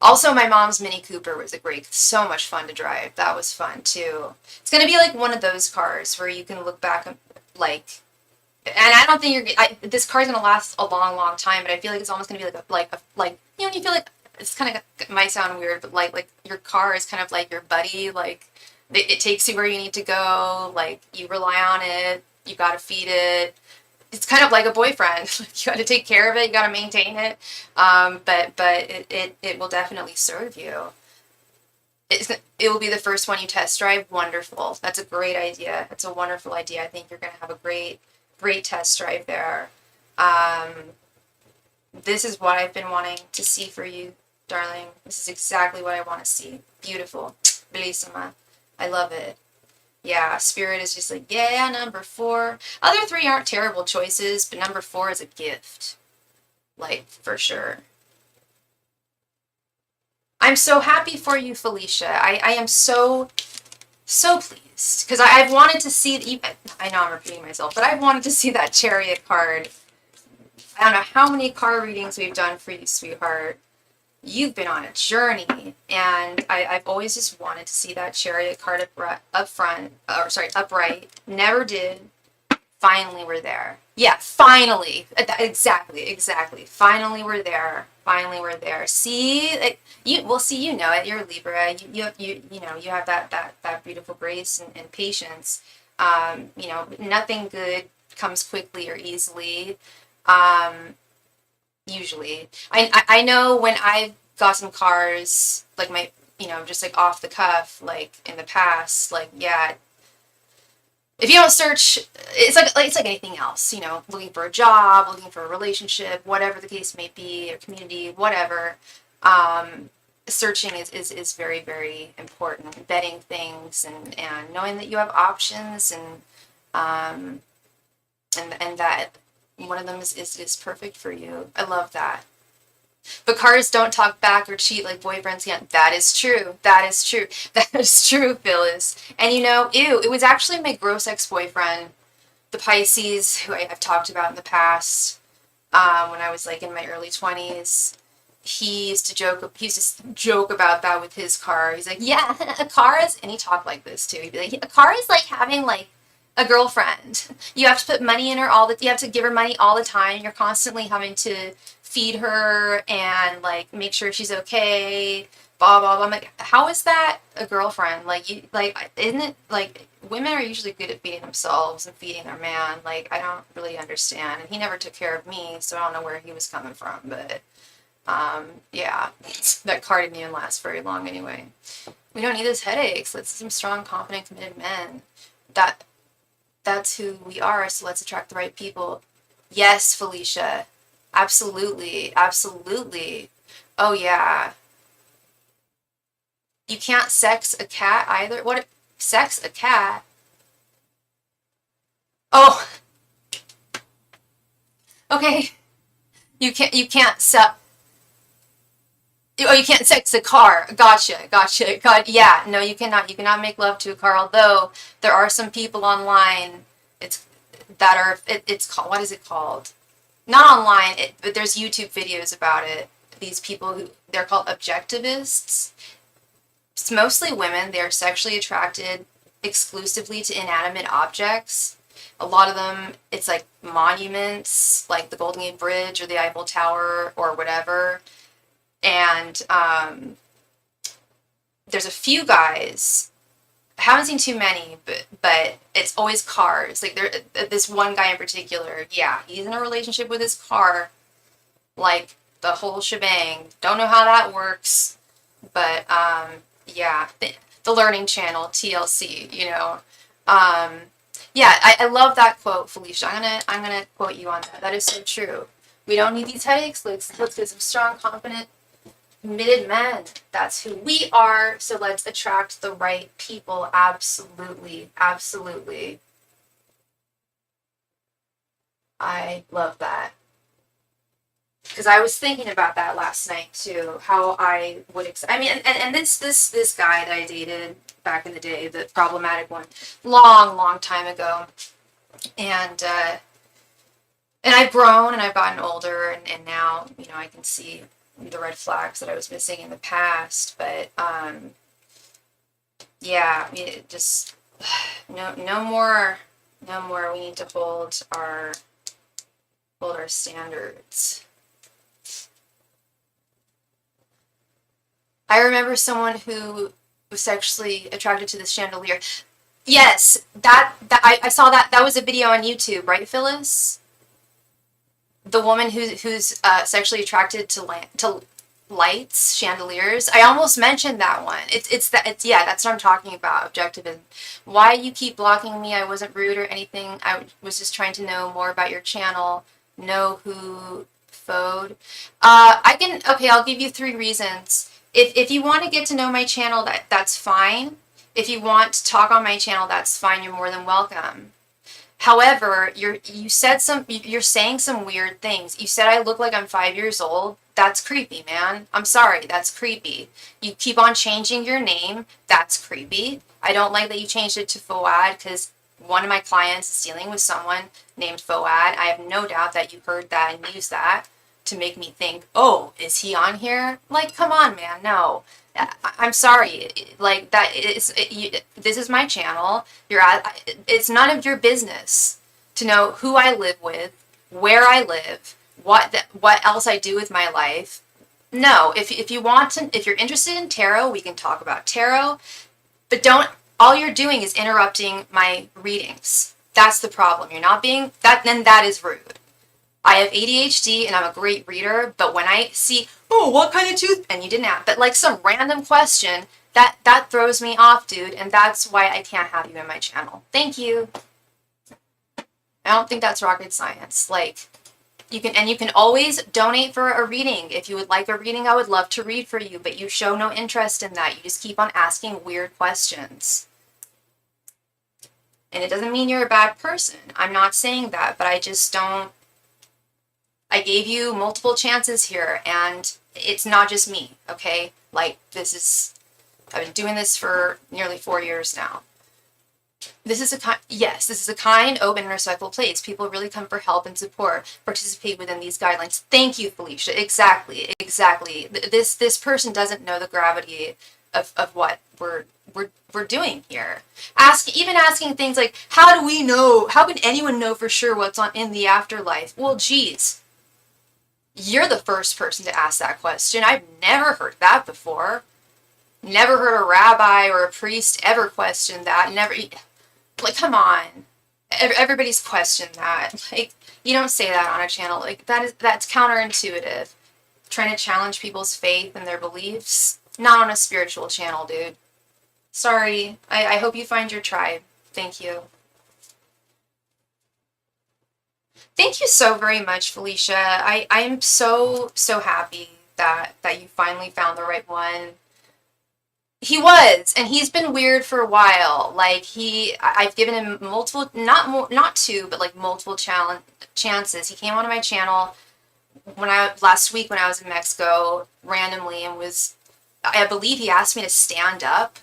also my mom's Mini Cooper was so much fun to drive. That was fun too. It's gonna be like one of those cars where you can look back and and I don't think this car's gonna last a long, long time, but I feel like it's almost gonna be you feel like it's kind of, it might sound weird, but like your car is kind of like your buddy, like it takes you where you need to go, like you rely on it, you gotta feed it. It's kind of like a boyfriend. You gotta take care of it, you gotta maintain it, but it will definitely serve you. It will be the first one you test drive. Wonderful. That's a great idea. It's a wonderful idea. I think you're gonna have a great test drive there. This is what I've been wanting to see for you, darling. This is exactly what I want to see. Beautiful. Bellissima. I love it. Yeah, Spirit is just like, yeah, number 4. Other 3 aren't terrible choices, but number 4 is a gift. Like, for sure. I'm so happy for you, Felicia. I am so pleased. Because I've wanted to see, I know I'm repeating myself, but I've wanted to see that Chariot card. I don't know how many card readings we've done for you, sweetheart. You've been on a journey, and I've always just wanted to see that Chariot card upright. Never did. Finally, we're there. Yeah, finally. Exactly. Finally, we're there. See, you know it. You're a Libra. You have that beautiful grace and patience. Nothing good comes quickly or easily. Usually, I know when I've got some cars, like my, just like off the cuff, like in the past, like, yeah, if you don't search, it's like anything else, you know, looking for a job, looking for a relationship, whatever the case may be, a community, whatever. Um, Searching is very, very important. Vetting things and knowing that you have options um, and that one of them is perfect for you. I love that. But cars don't talk back or cheat like boyfriends can. That is true. That is true. That is true, Phyllis. And you know, ew, it was actually my gross ex-boyfriend, the Pisces, who I've talked about in the past, when I was like in my early 20s. He used to joke about that with his car. He's like, yeah, a car is, and he talked like this too. He'd be like, a car is like having like a girlfriend. You have to put money in her you have to give her money all the time. You're constantly having to feed her and like make sure she's okay. Blah blah blah. I'm like, how is that a girlfriend? Like isn't it like women are usually good at feeding themselves and feeding their man? Like I don't really understand. And he never took care of me, so I don't know where he was coming from. But yeah, that car didn't even last very long anyway. We don't need those headaches. Let's some strong, confident, committed men. That's who we are, so let's attract the right people. Yes, Felicia. Absolutely. Absolutely. Oh, yeah. You can't sex a cat either. What? Sex a cat? Oh, okay. You can't sell. Oh, you can't sex a car. Gotcha. God, yeah. No, you cannot. You cannot make love to a car. Although there are some people online, it's that are. It's called. What is it called? Not online, but there's YouTube videos about it. These people who they're called objectivists. It's mostly women. They're sexually attracted exclusively to inanimate objects. A lot of them, it's like monuments, like the Golden Gate Bridge or the Eiffel Tower or whatever. And there's a few guys. I haven't seen too many, but it's always cars. Like this one guy in particular, yeah, he's in a relationship with his car, like the whole shebang. Don't know how that works, but yeah, the Learning Channel, TLC, you know. Um, yeah, I love that quote, Felicia. I'm gonna quote you on that. That is so true. We don't need these headaches. Let's get some strong, confident, committed men. That's who we are. So let's attract the right people. Absolutely. Absolutely. I love that. Because I was thinking about that last night too. How I would I mean, and this guy that I dated back in the day, the problematic one, long time ago, and I've grown and I've gotten older, and now you know I can see the red flags that I was missing in the past. But yeah, just no more. We need to hold our standards. I remember someone who was sexually attracted to this chandelier. Yes, that I saw that. That was a video on YouTube, right, Phyllis? The woman who's sexually attracted to lights, chandeliers. I almost mentioned that one. Yeah, that's what I'm talking about. Objectivism. Why you keep blocking me? I wasn't rude or anything. I was just trying to know more about your channel. Know who Fode. Okay, I'll give you 3 reasons. If you want to get to know my channel, that's fine. If you want to talk on my channel, that's fine. You're more than welcome. However, you're saying some weird things. You said I look like I'm 5 years old. That's creepy, man. I'm sorry, that's creepy. You keep on changing your name. That's creepy. I don't like that you changed it to Fouad because one of my clients is dealing with someone named Fouad. I have no doubt that you heard that and used that to make me think, oh, is he on here? Like, come on, man, no. I'm sorry, like this is my channel. It's none of your business to know who I live with, where I live, what else I do with my life. No, if you're interested in tarot, we can talk about tarot, but all you're doing is interrupting my readings. That's the problem. You're not being that, then that is rude. I have ADHD and I'm a great reader, but when I see, oh, what kind of tooth, and you didn't have, but like some random question, that throws me off, dude, and that's why I can't have you in my channel. Thank you. I don't think that's rocket science. Like, you can always donate for a reading. If you would like a reading, I would love to read for you, but you show no interest in that. You just keep on asking weird questions. And it doesn't mean you're a bad person. I'm not saying that, but I just don't. I gave you multiple chances here, and it's not just me, okay? Like, I've been doing this for nearly 4 years now. This is a kind, open, and respectful place. People really come for help and support, participate within these guidelines. Thank you, Felicia. Exactly. This person doesn't know the gravity of what we're doing here. Asking things like, how do we know? How can anyone know for sure what's in the afterlife? Well, geez, you're the first person to ask that question. I've never heard that before. Never heard a rabbi or a priest ever question that. Never. Like, come on. Everybody's questioned that. Like, you don't say that on a channel. Like, that's counterintuitive. Trying to challenge people's faith and their beliefs. Not on a spiritual channel, dude. Sorry. I hope you find your tribe. Thank you. Thank you so very much, Felicia. I am so happy that you finally found the right one. He was, and he's been weird for a while. Like, I've given him multiple, not two, but like multiple chances. He came onto my channel last week when I was in Mexico randomly, and I believe he asked me to stand up.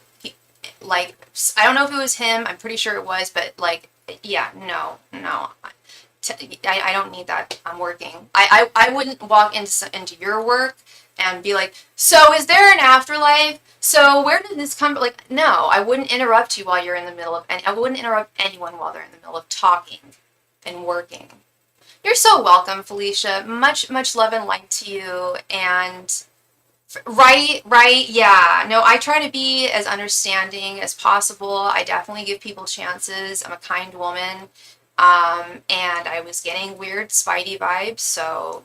I don't know if it was him. I'm pretty sure it was, but like, yeah, no. I don't need that. I'm working. I wouldn't walk into your work and be like, so is there an afterlife? So where did this come from? Like, no, I wouldn't interrupt you while you're in the middle of, and I wouldn't interrupt anyone while they're in the middle of talking and working. You're so welcome, Felicia. Much love and light to you. And right, yeah. No, I try to be as understanding as possible. I definitely give people chances. I'm a kind woman. And I was getting weird Spidey vibes, so,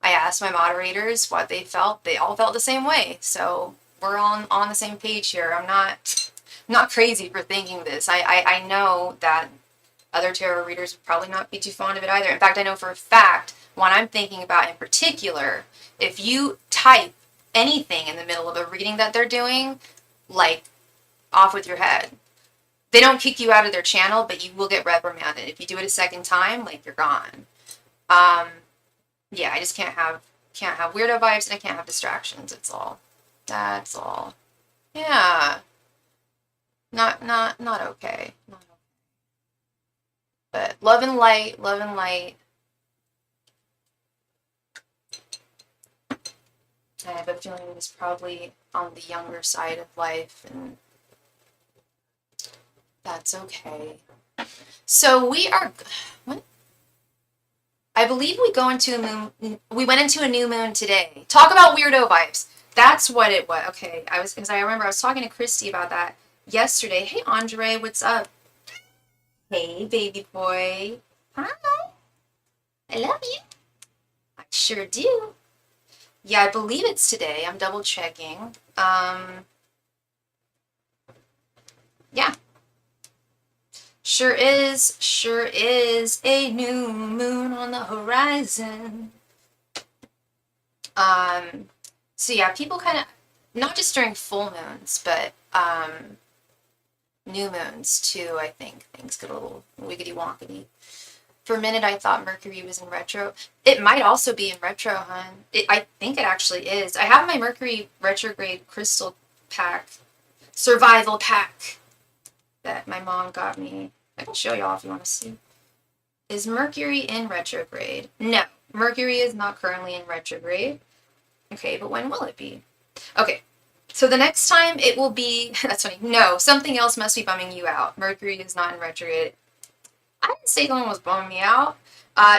I asked my moderators what they felt. They all felt the same way. So we're all on the same page here. I'm not crazy for thinking this. I know that other tarot readers would probably not be too fond of it either. In fact, I know for a fact, what I'm thinking about in particular, if you type anything in the middle of a reading that they're doing, like, off with your head. They don't kick you out of their channel, but you will get reprimanded. If you do it a second time, like, you're gone. Yeah, I just can't have weirdo vibes, and I can't have distractions. That's all. That's all. Yeah. Not okay. Not okay. But love and light, love and light. I have a feeling it was probably on the younger side of life, and that's okay. So we are, what? I believe we went into a new moon today. Talk about weirdo vibes. That's what it was. Okay, because I remember I was talking to Christy about that yesterday. Hey, Andre, what's up? Hey, baby boy. Hi. I love you. I sure do. Yeah, I believe it's today. I'm double checking. Yeah. Sure is a new moon on the horizon. So yeah, people kind of, not just during full moons, but new moons too, I think. Things get a little wiggity wonkity. For a minute, I thought Mercury was in retro. It might also be in retro, hon. I think it actually is. I have my Mercury retrograde crystal pack, survival pack, that my mom got me. I can show y'all if you want to see. Is Mercury in retrograde? No, Mercury is not currently in retrograde. Okay, but when will it be? Okay, so the next time it will be, that's funny, no, something else must be bumming you out. Mercury is not in retrograde. I didn't say someone was bumming me out.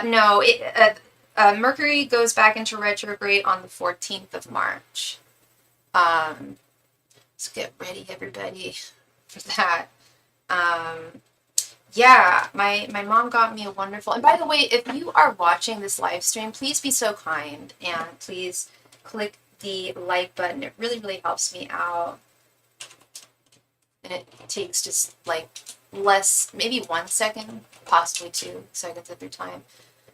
No, Mercury goes back into retrograde on the 14th of March. Let's get ready, everybody, for that. Yeah, my mom got me a wonderful, and by the way, if you are watching this live stream, please be so kind and please click the like button. It really helps me out, and it takes just like less, maybe 1 second. possibly 2, so I get through time.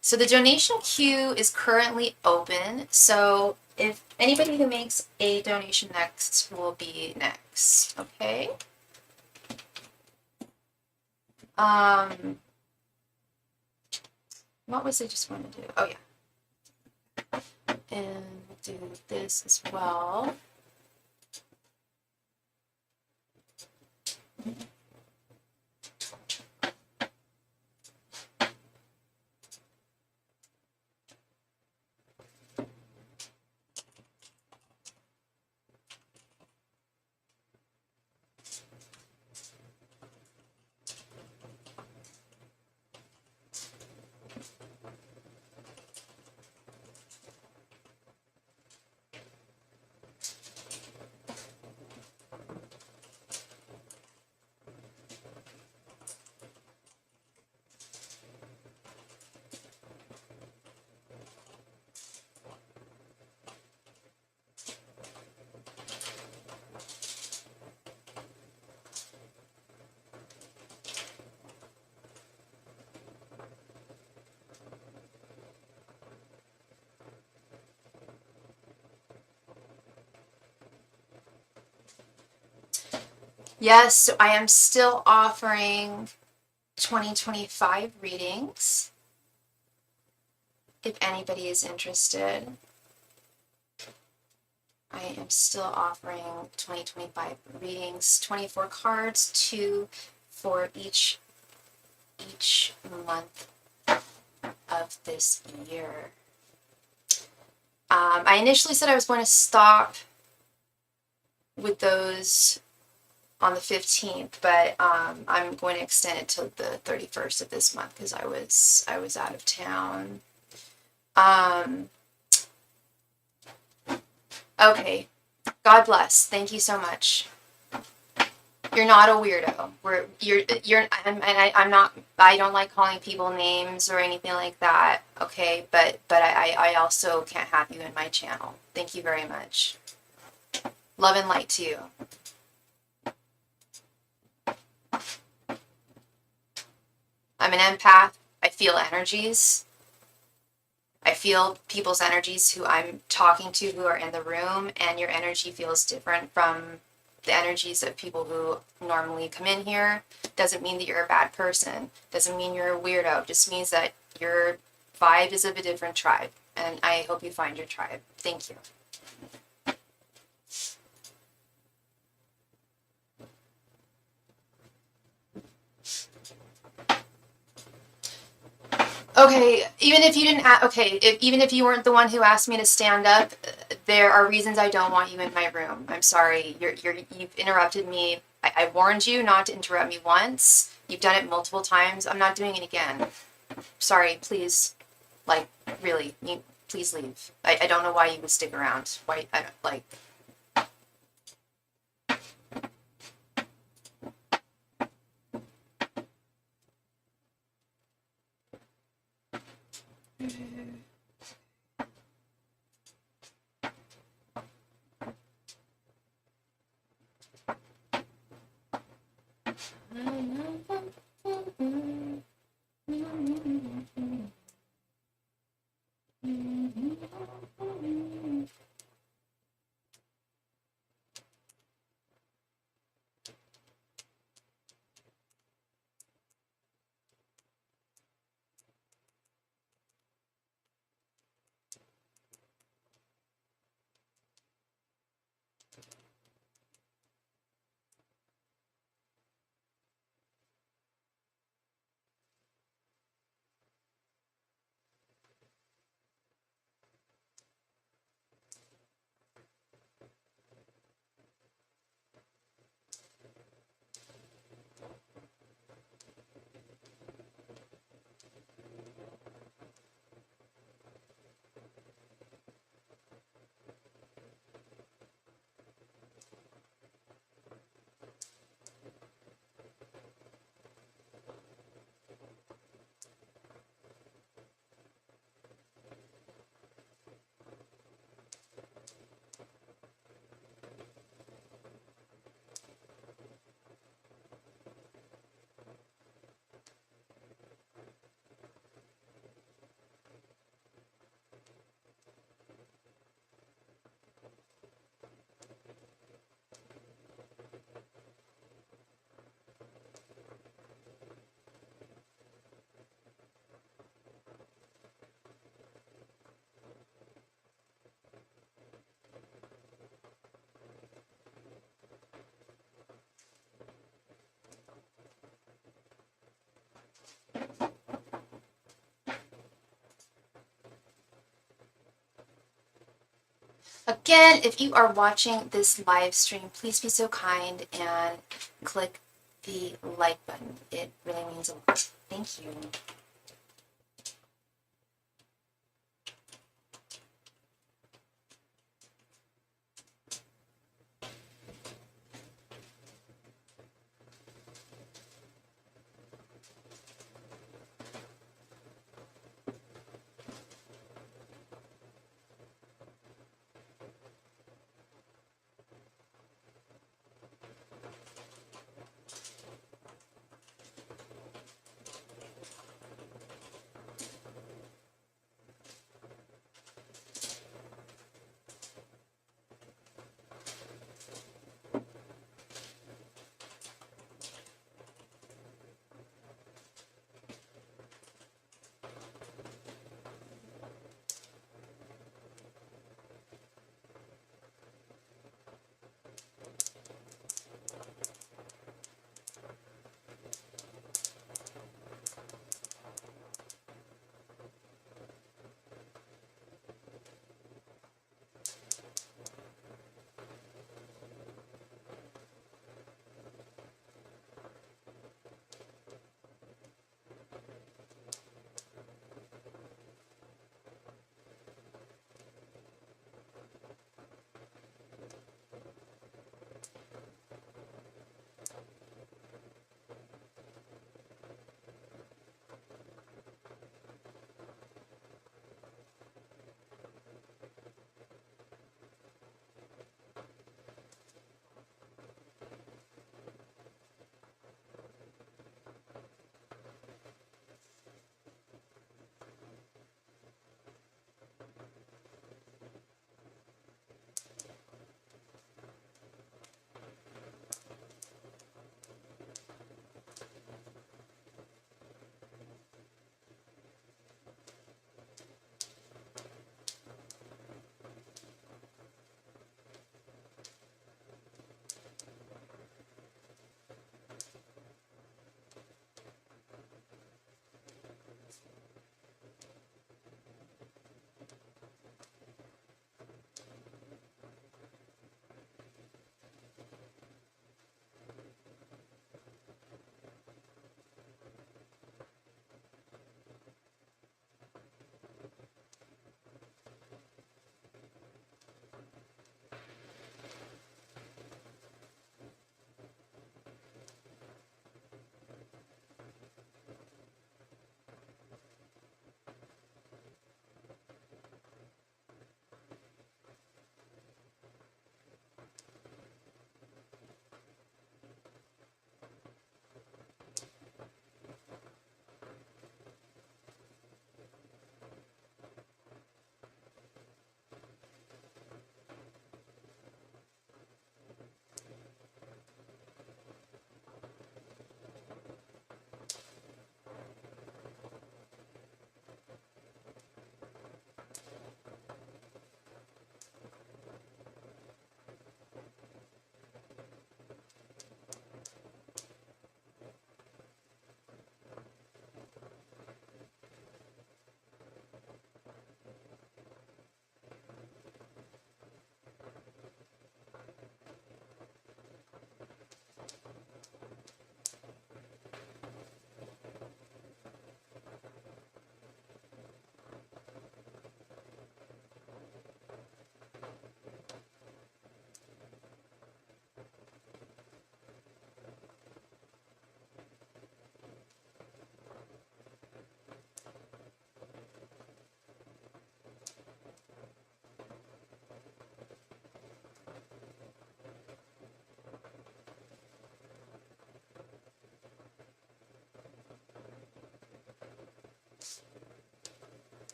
So the donation queue is currently open. So if anybody who makes a donation next will be next, okay? What was I just want to do? Oh yeah, and we'll do this as well. Yes, so I am still offering 2025 readings if anybody is interested. I am still offering 2025 readings, 24 cards, 2 for each month of this year. I initially said I was going to stop with those on the 15th, but I'm going to extend it till the 31st of this month because I was out of town. Okay, God bless. Thank you so much. You're not a weirdo. I'm not. I don't like calling people names or anything like that. Okay, but I also can't have you in my channel. Thank you very much. Love and light to you. I'm an empath. I feel energies. I feel people's energies who I'm talking to who are in the room, and your energy feels different from the energies of people who normally come in here. Doesn't mean that you're a bad person. Doesn't mean you're a weirdo. Just means that your vibe is of a different tribe, and I hope you find your tribe. Thank you. Okay, even if you didn't, even if you weren't the one who asked me to stand up, there are reasons I don't want you in my room. I'm sorry. You've interrupted me. I warned you not to interrupt me once. You've done it multiple times. I'm not doing it again. Sorry, please. Like, really, please leave. I don't know why you would stick around. Why, I don't, like... Again, if you are watching this live stream, please be so kind and click the like button. It really means a lot. Thank you.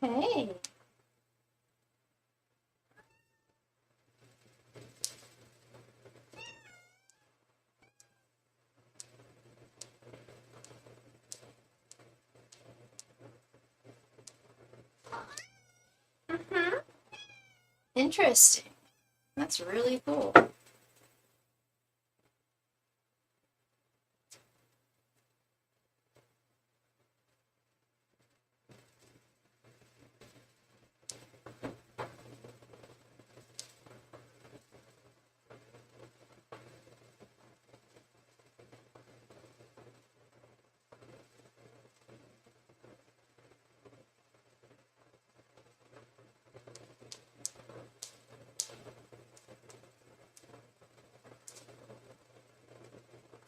Okay. Mm-hmm. Interesting. That's really cool.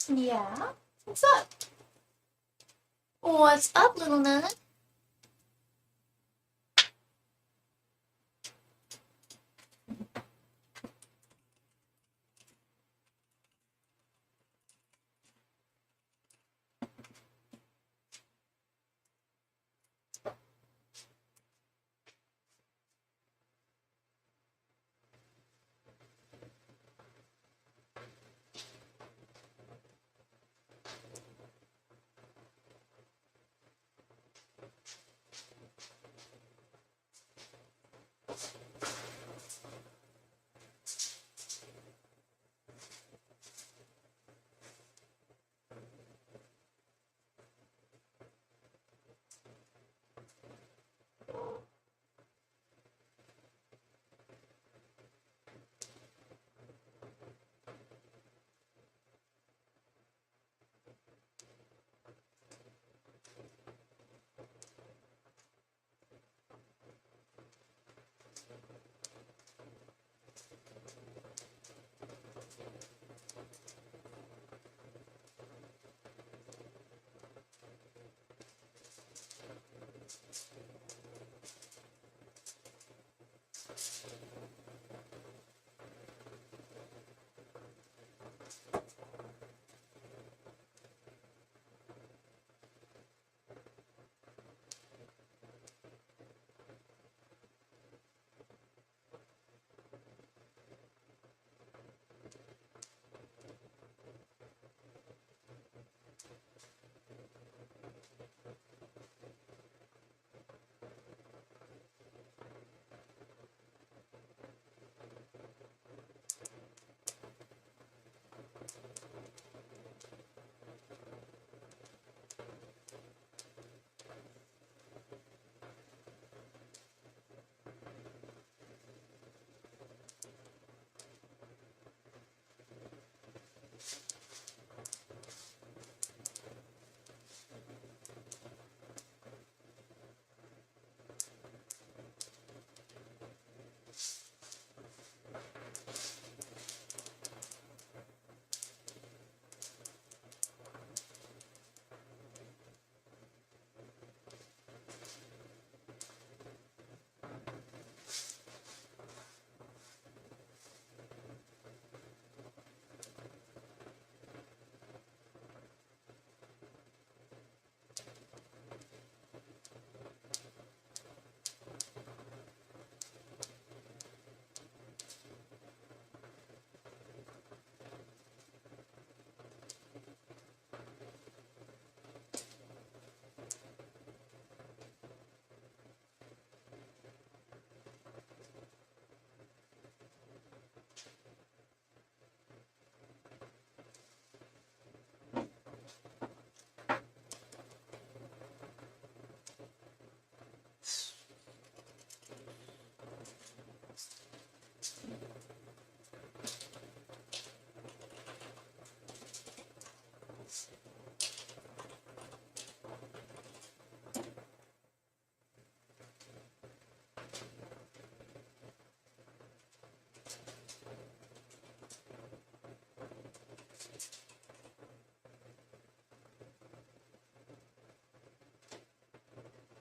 Yeah? What's up? What's up, little nut?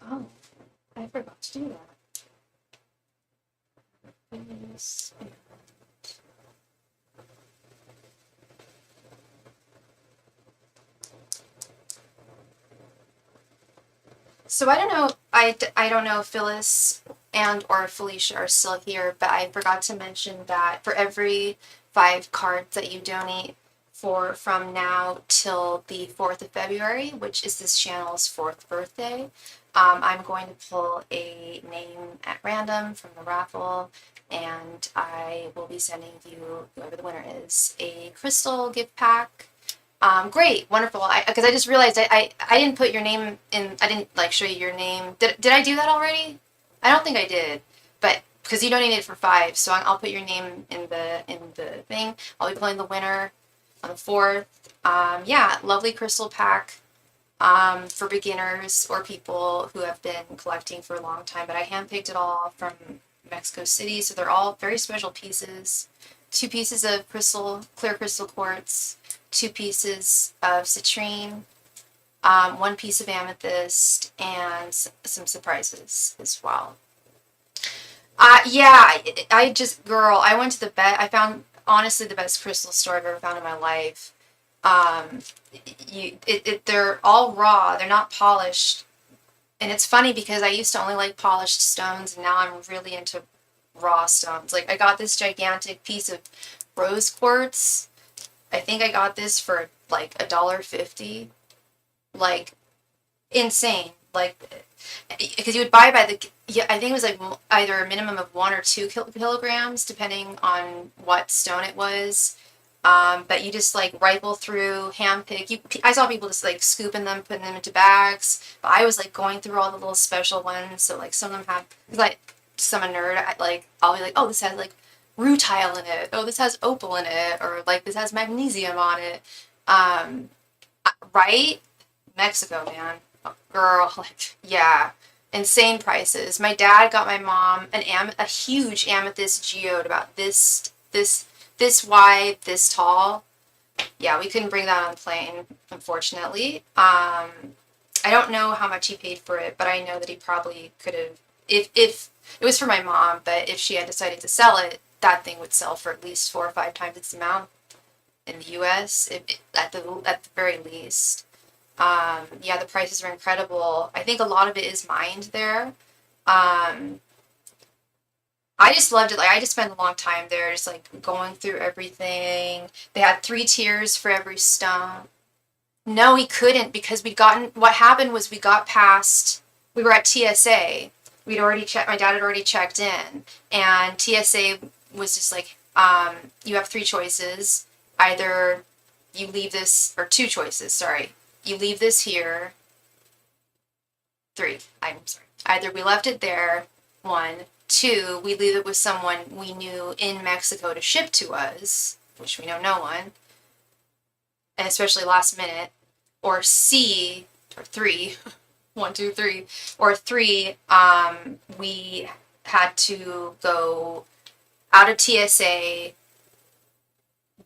Oh, I forgot to do that. Yes. So I don't know. I don't know if Phyllis and or Felicia are still here, but I forgot to mention that for every 5 cards that you donate for from now till the 4th of February, which is this channel's 4th birthday, I'm going to pull a name at random from the raffle, and I will be sending you, whoever the winner is, a crystal gift pack. Great, wonderful. Because I just realized I didn't put your name in. I didn't like show you your name. Did I do that already? I don't think I did. But because you donated for 5, so I'll put your name in the thing. I'll be pulling the winner on the 4th. Yeah, lovely crystal pack for beginners or people who have been collecting for a long time. But I handpicked it all from Mexico City, so they're all very special pieces. 2 pieces of clear crystal quartz, 2 pieces of citrine, 1 piece of amethyst, and some surprises as well. Yeah, I just, girl, I went to the I found, honestly, the best crystal store I've ever found in my life. Um, they're all raw, they're not polished. And it's funny because I used to only like polished stones, and now I'm really into raw stones. Like, I got this gigantic piece of rose quartz. I think I got this for like $1.50. Like, insane. Like, because you would buy by the, yeah, I think it was like either a minimum of 1 or 2 kilograms, depending on what stone it was. But you just like rifle through, hand pick. I saw people just like scooping them, putting them into bags. But I was like going through all the little special ones. So like some of them have, like, some a nerd. I'll be like, oh, this has like rutile in it. Oh, this has opal in it, or like this has magnesium on it. Um, right? Mexico, man, girl, like, yeah, insane prices. My dad got my mom a huge amethyst geode about this wide, this tall. Yeah, we couldn't bring that on the plane, unfortunately. I don't know how much he paid for it, but I know that he probably could have, if it was for my mom, but if she had decided to sell it, that thing would sell for at least 4 or 5 times its amount in the U.S. At the very least. Yeah, the prices are incredible. I think a lot of it is mined there. Um, I just loved it. Like, I just spent a long time there, just like going through everything. They had 3 tiers for every stone. No, we couldn't, because what happened was we were at TSA. We'd already checked, my dad had already checked in, and TSA was just like, you have 3 choices. Either you leave this, or 2 choices, sorry. You leave this here. 3, I'm sorry. Either we left it there, 1. 2, we leave it with someone we knew in Mexico to ship to us, which we know no one, and especially last minute. Or C, or 3, 1, 2, 3, or 3, we had to go out of TSA,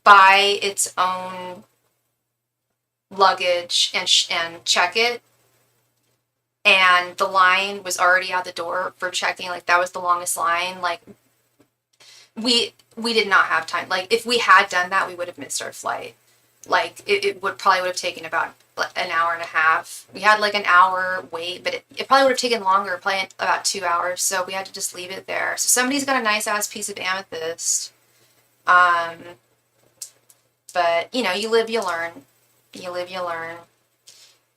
buy its own luggage, and check it. And the line was already out the door for checking. Like, that was the longest line. Like, we did not have time. Like, if we had done that, we would have missed our flight. Like, it would have taken about an hour and a half. We had like an hour wait, but it probably would have taken longer, probably about 2 hours. So we had to just leave it there. So somebody's got a nice ass piece of amethyst. But you know, you live, you learn. You live, you learn.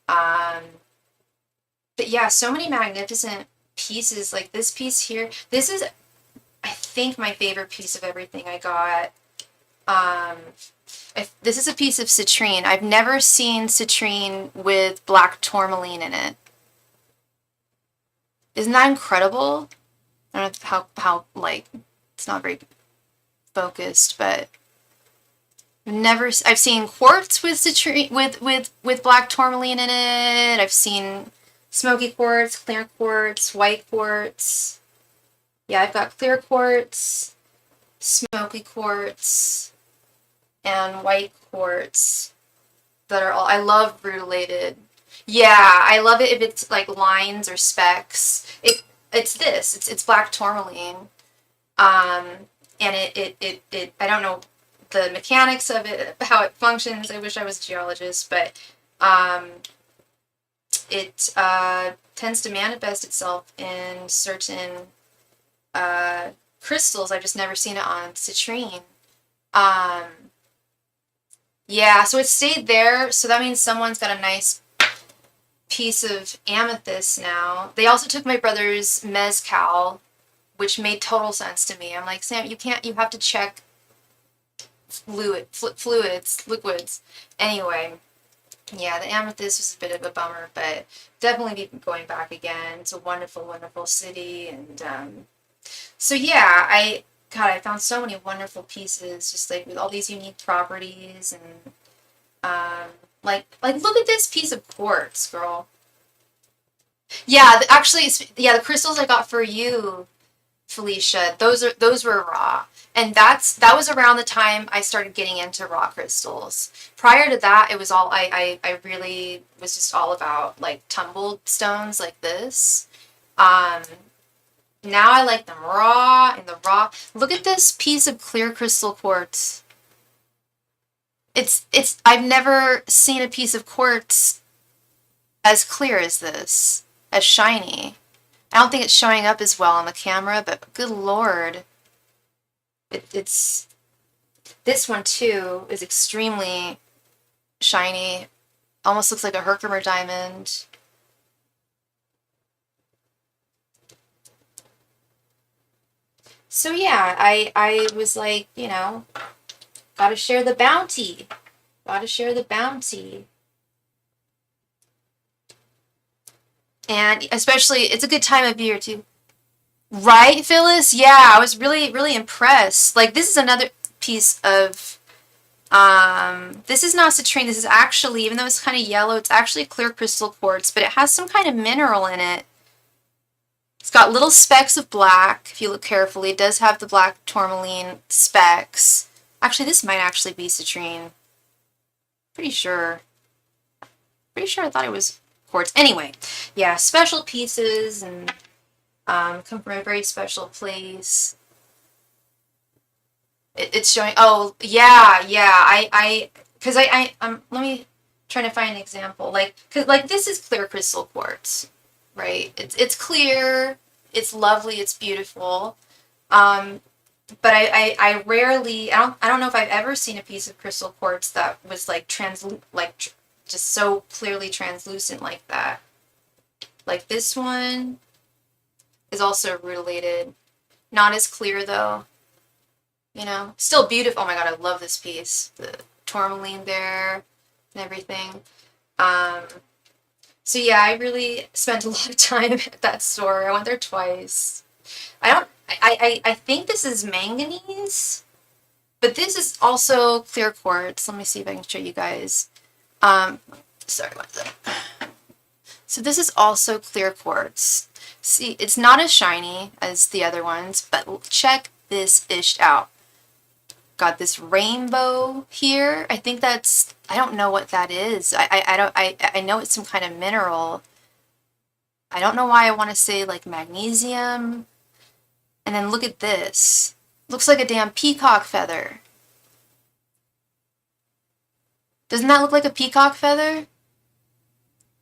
But yeah, so many magnificent pieces. Like this piece here. This is, I think, my favorite piece of everything I got. This is a piece of citrine. I've never seen citrine with black tourmaline in it. Isn't that incredible? I don't know how like, it's not very focused, but I've seen quartz with citrine with black tourmaline in it. I've seen smoky quartz, clear quartz, white quartz. Yeah, I've got clear quartz, smoky quartz, and white quartz that are all, I love rutilated. Yeah, I love it if it's like lines or specks. It's black tourmaline. And I don't know the mechanics of it, how it functions. I wish I was a geologist, but it tends to manifest itself in certain crystals. I've just never seen it on citrine. Um, yeah, so it stayed there. So that means someone's got a nice piece of amethyst now. They also took my brother's mezcal, which made total sense to me. I'm like, Sam, you have to check liquids. Anyway, yeah, the amethyst was a bit of a bummer, but definitely be going back again. It's a wonderful, wonderful city, and so yeah, I found so many wonderful pieces, just like with all these unique properties, and like look at this piece of quartz, girl. Yeah, actually, yeah, the crystals I got for you, Felicia, those were raw. And that was around the time I started getting into raw crystals. Prior to that, it was all I really was just all about like tumbled stones like this. Um, Now I like them raw in the raw. Look at this piece of clear crystal quartz. It's I've never seen a piece of quartz as clear as this, as shiny. I don't think it's showing up as well on the camera, but good lord. It's this one too is extremely shiny. Almost looks like a Herkimer diamond. So yeah, I was like, gotta share the bounty. Gotta share the bounty. And especially, it's a good time of year too. Right, Phyllis? Yeah, I was really, really impressed. Like, this is another piece of, this is not citrine. This is actually, even though it's kind of yellow, it's actually clear crystal quartz, but it has some kind of mineral in it. It's got little specks of black, if you look carefully. It does have the black tourmaline specks. Actually, this might actually be citrine. Pretty sure. Pretty sure I thought it was quartz. Anyway, yeah, special pieces and come from a very special place. It's showing. Oh, yeah, yeah. Because let me trying to find an example. Cause like this is clear crystal quartz, right? It's clear, it's lovely, it's beautiful. But I rarely, I don't know if I've ever seen a piece of crystal quartz that was like just so clearly translucent like that. Like this one is also rutilated, not as clear though. Still beautiful. Oh my god, I love this piece. The tourmaline there and everything. Um, so yeah, I really spent a lot of time at that store. I went there twice. I think this is manganese, but this is also clear quartz. Let me see if I can show you guys. Sorry about that. So this is also clear quartz. See, it's not as shiny as the other ones, but check this ish out. Got this rainbow here. I think that's, I don't know what that is. I know it's some kind of mineral. I don't know why I want to say like magnesium. And then look at this. Looks like a damn peacock feather. Doesn't that look like a peacock feather?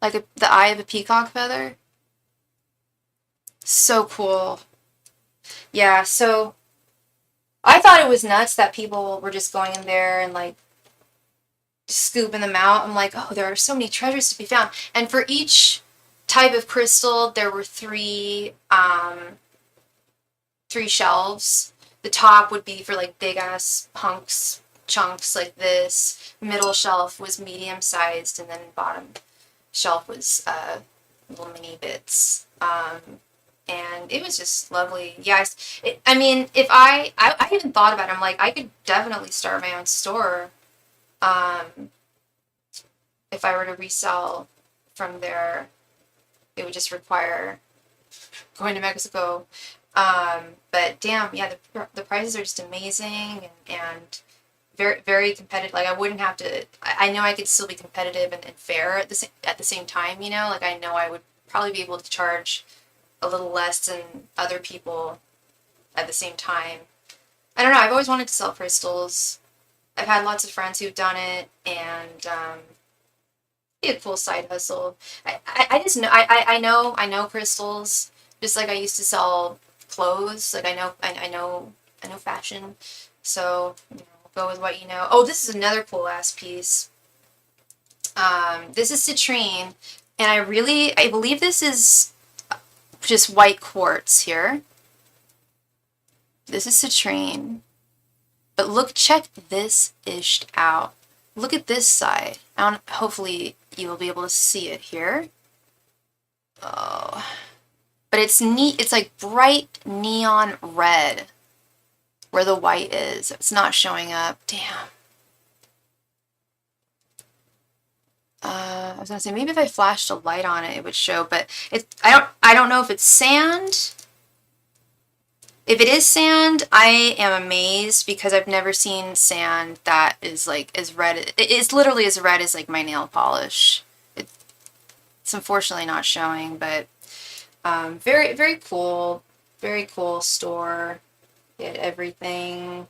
Like the eye of a peacock feather? So cool. Yeah, so I thought it was nuts that people were just going in there and like scooping them out. I'm like, oh, there are so many treasures to be found. And for each type of crystal, there were three shelves. The top would be for like big ass chunks like this. Middle shelf was medium sized, and then bottom shelf was little mini bits. And it was just lovely. Yes, I mean, if I even thought about it, I'm like, I could definitely start my own store, if I were to resell from there. It would just require going to Mexico. But damn, yeah, the prices are just amazing, and very, very competitive. Like I wouldn't have to. I know I could still be competitive and fair at the same time. Like I know I would probably be able to charge a little less than other people at the same time. I don't know. I've always wanted to sell crystals. I've had lots of friends who've done it, and Be a cool side hustle. I just know I know crystals. Just like I used to sell clothes. Like I know fashion. So you know, go with what you know. Oh, this is another cool ass piece. This is citrine, and I believe this is just white quartz here. This is citrine. But look, check this ish out. Look at this side. Hopefully you will be able to see it here. Oh, but it's neat. It's like bright neon red where the white is. It's not showing up. Damn. I was gonna say maybe if I flashed a light on it, it would show. But I don't know if it's sand. If it is sand, I am amazed because I've never seen sand that is like as red. It's literally as red as like my nail polish. It's unfortunately not showing, but very, very cool. Very cool store. They had everything.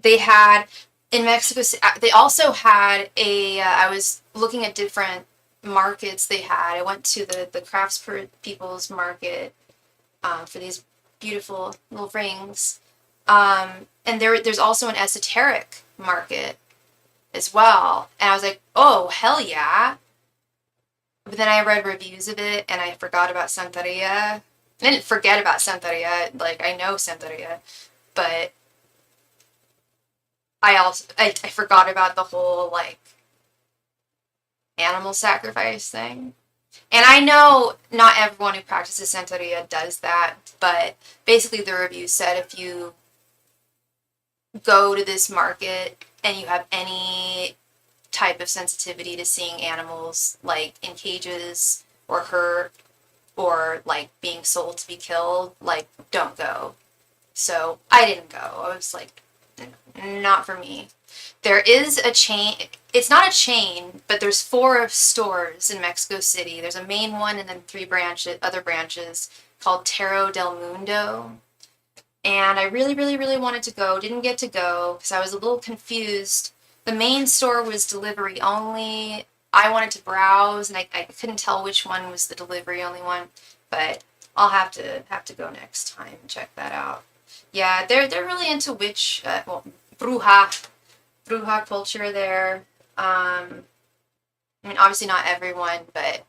They had, in Mexico City, they also had I was looking at different markets they had. I went to the craftspeople's market for these beautiful little rings. And there's also an esoteric market as well. And I was like, oh, hell yeah. But then I read reviews of it and I forgot about Santeria. I didn't forget about Santeria. Like, I know Santeria. But I forgot about the whole, like, animal sacrifice thing. And I know not everyone who practices Santeria does that, but basically the review said if you go to this market and you have any type of sensitivity to seeing animals like in cages or hurt or like being sold to be killed, like don't go. So I didn't go. I was like, not for me. There is a chain. It's not a chain, but there's 4 stores in Mexico City. There's a main one and then 3 other branches called Tarot del Mundo. And I really, really, really wanted to go. Didn't get to go because I was a little confused. The main store was delivery only. I wanted to browse, and I couldn't tell which one was the delivery only one. But I'll have to go next time and check that out. Yeah, they're really into bruja culture there. I mean, obviously not everyone, but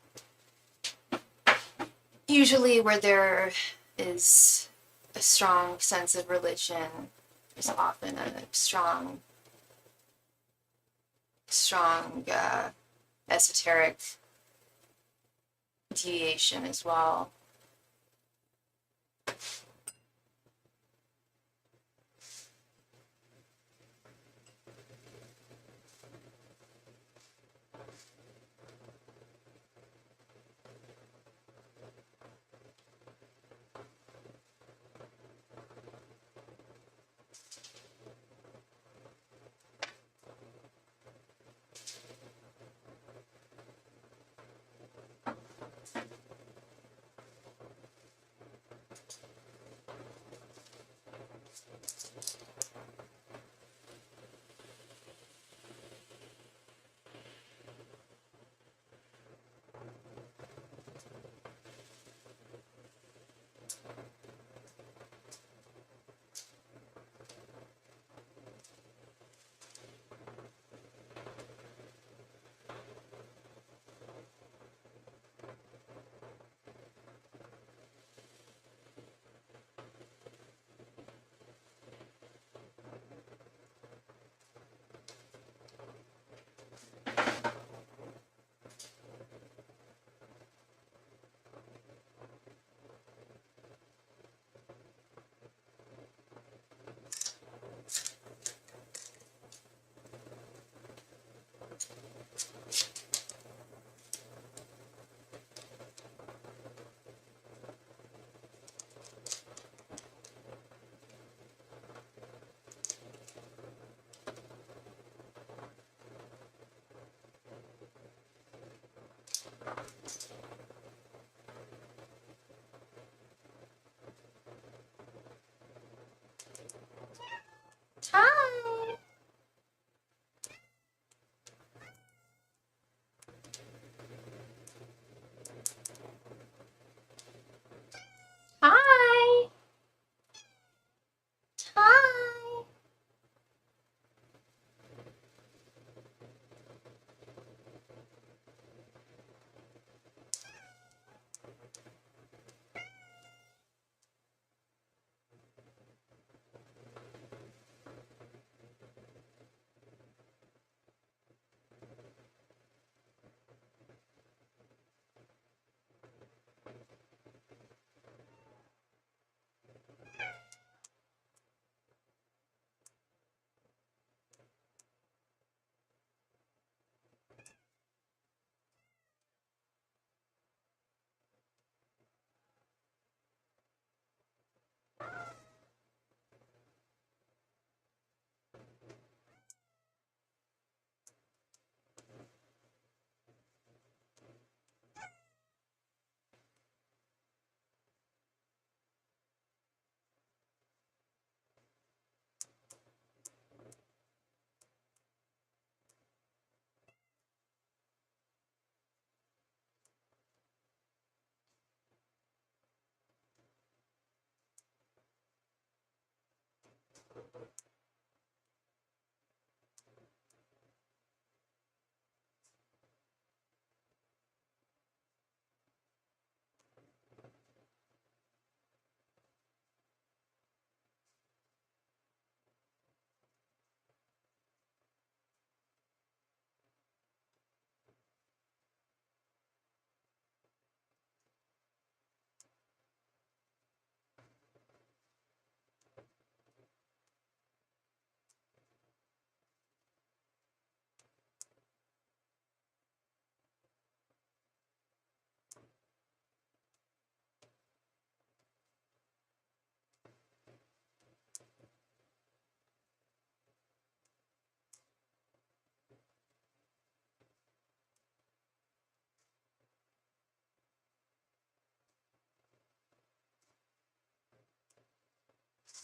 usually where there is a strong sense of religion, there's often a strong esoteric deviation as well.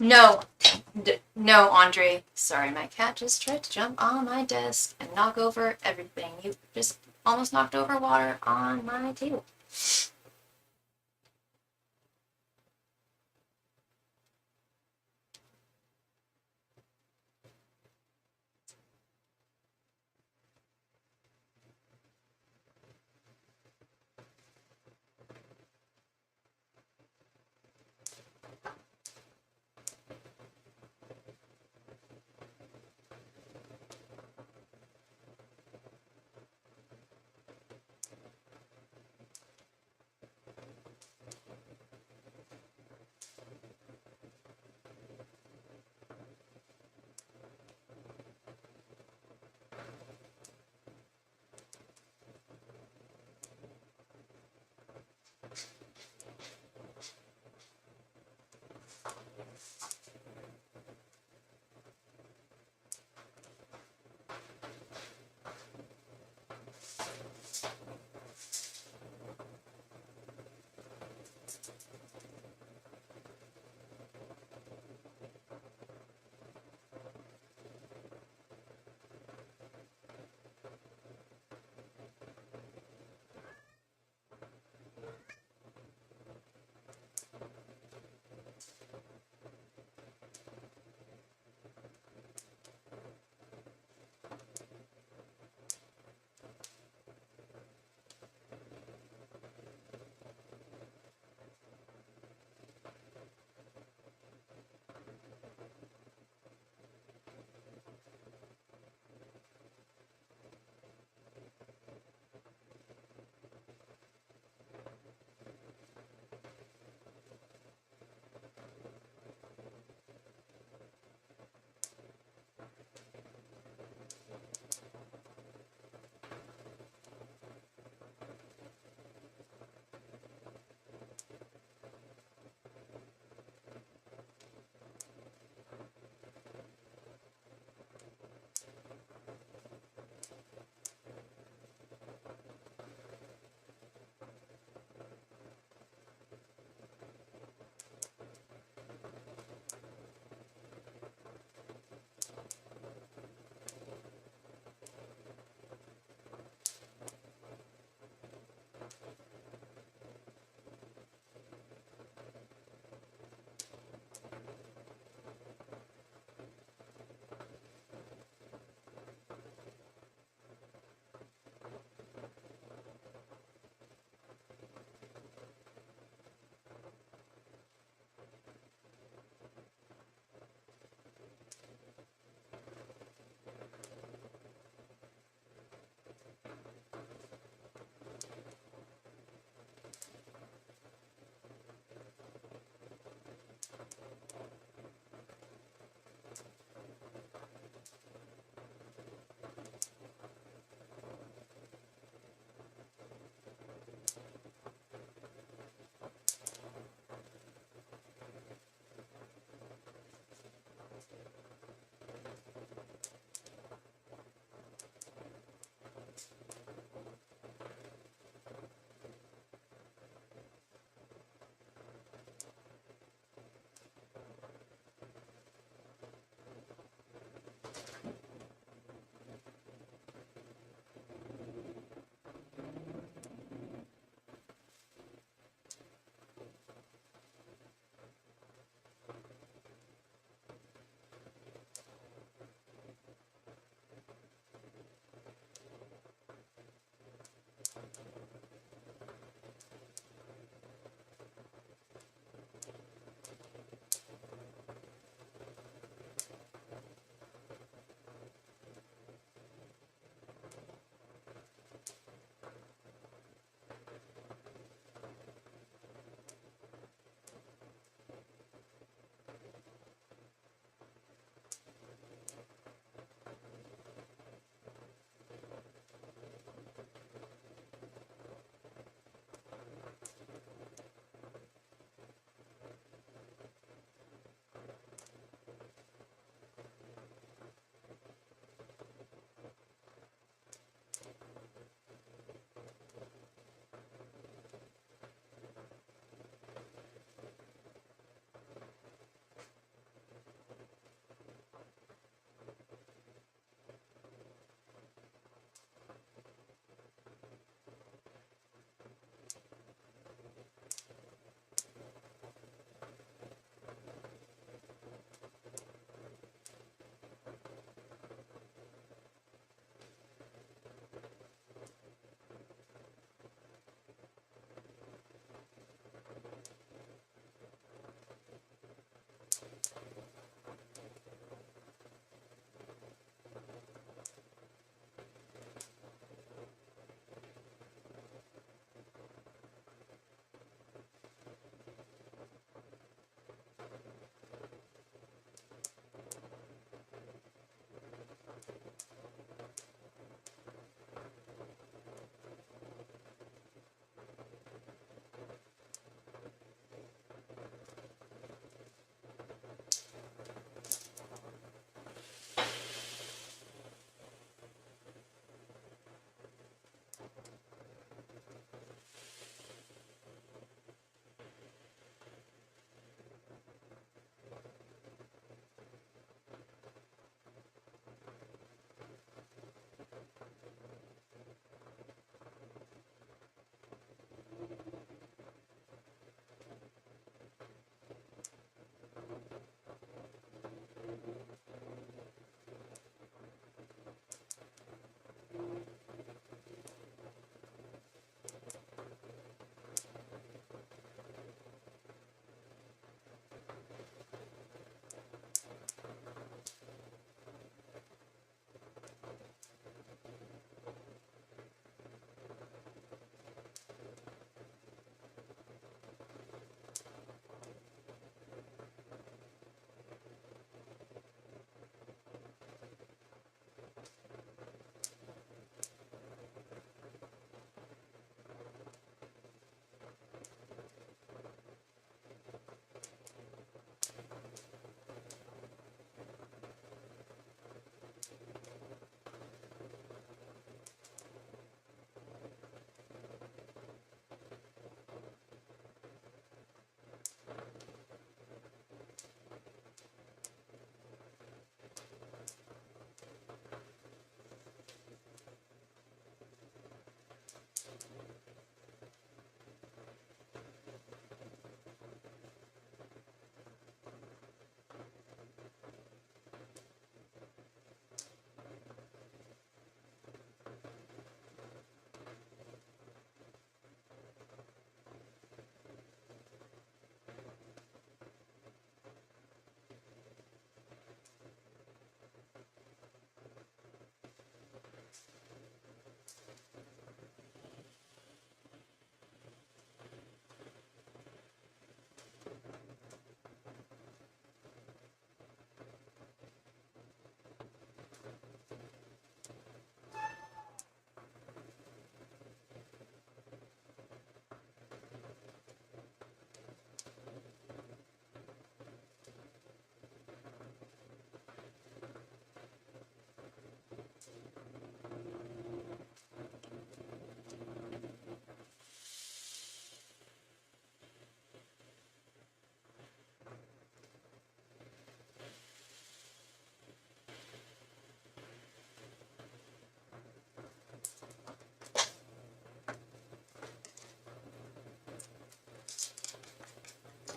No, no, Andre. Sorry, my cat just tried to jump on my desk and knock over everything. You just almost knocked over water on my table.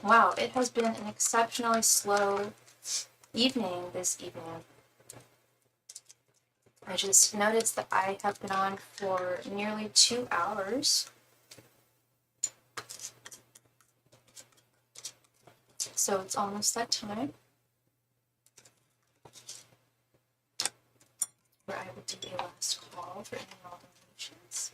Wow, it has been an exceptionally slow evening this evening. I just noticed that I have been on for nearly 2 hours. So it's almost that time where I will do a last call for any and all donations.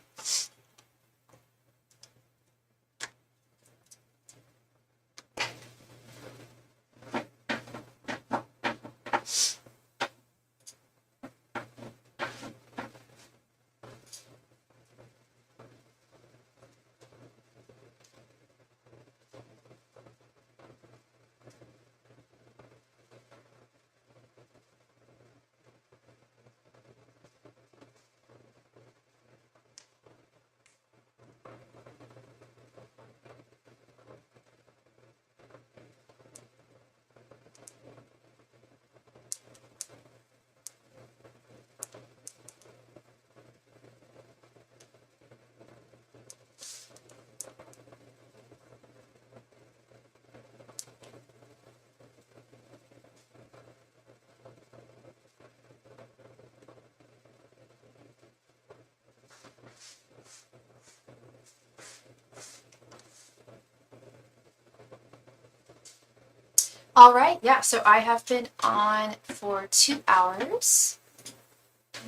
All right, yeah, so I have been on for 2 hours.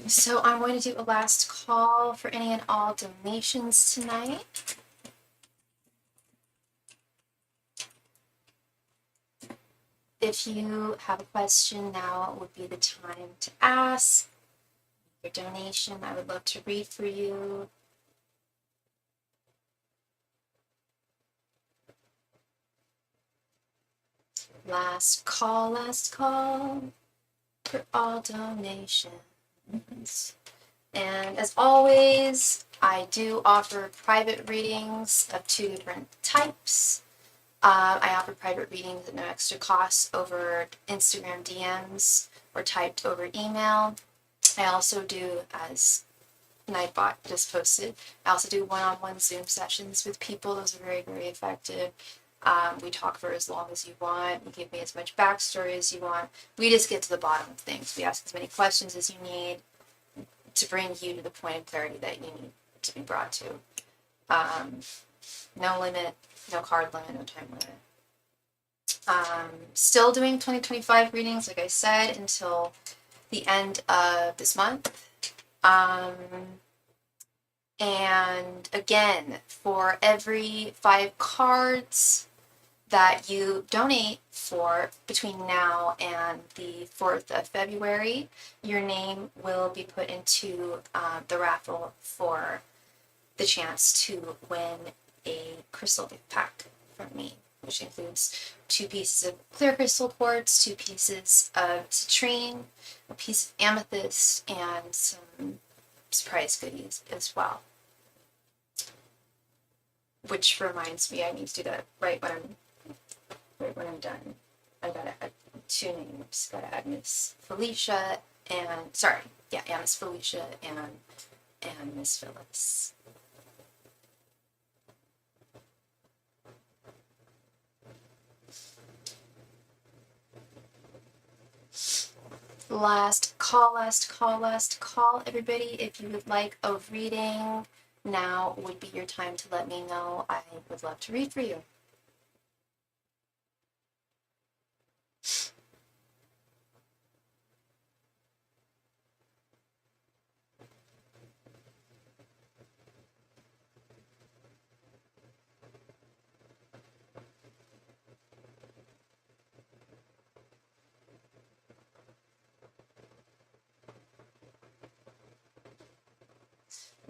So I'm going to do a last call for any and all donations tonight. If you have a question, now would be the time to ask. Your donation, I would love to read for you. Last call for all donations. And as always, I do offer private readings of 2 different types. I offer private readings at no extra cost over Instagram DMs or typed over email. I also do, as Nightbot just posted, I also do one-on-one Zoom sessions with people. Those are very, very effective. We talk for as long as you want. You give me as much backstory as you want. We just get to the bottom of things. We ask as many questions as you need to bring you to the point of clarity that you need to be brought to. No limit, no card limit, no time limit. Still doing 2025 readings, like I said, until the end of this month. And again, for every 5 cards that you donate for between now and the 4th of February, your name will be put into the raffle for the chance to win a crystal gift pack from me, which includes 2 pieces of clear crystal quartz, 2 pieces of citrine, a piece of amethyst, and some surprise goodies as well. Which reminds me, I need to do that right when I'm done. I gotta add 2 names. Gotta add Miss Felicia and Miss Felicia and Miss Phyllis. Last call, everybody. If you would like a reading, now would be your time to let me know. I would love to read for you.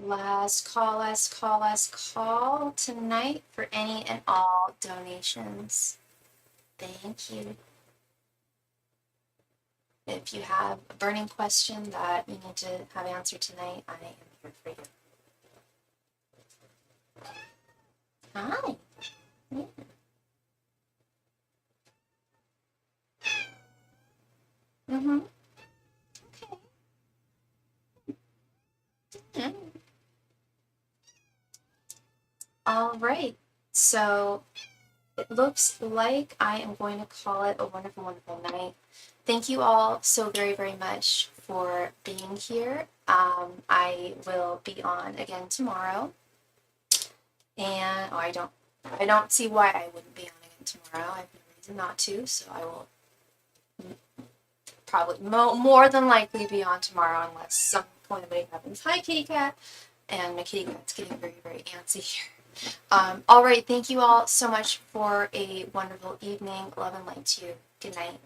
Last call tonight for any and all donations. Thank you. If you have a burning question that you need to have answered tonight, I am here for you. Hi. Yeah. Mm-hmm. Okay. All right. So it looks like I am going to call it a wonderful, wonderful night. Thank you all so very, very much for being here. I will be on again tomorrow, and I don't see why I wouldn't be on again tomorrow. I have no reason not to, so I will probably more than likely be on tomorrow unless some calamity happens. Hi, kitty cat, and my kitty cat's getting very, very antsy here. All right, thank you all so much for a wonderful evening. Love and light to you. Good night.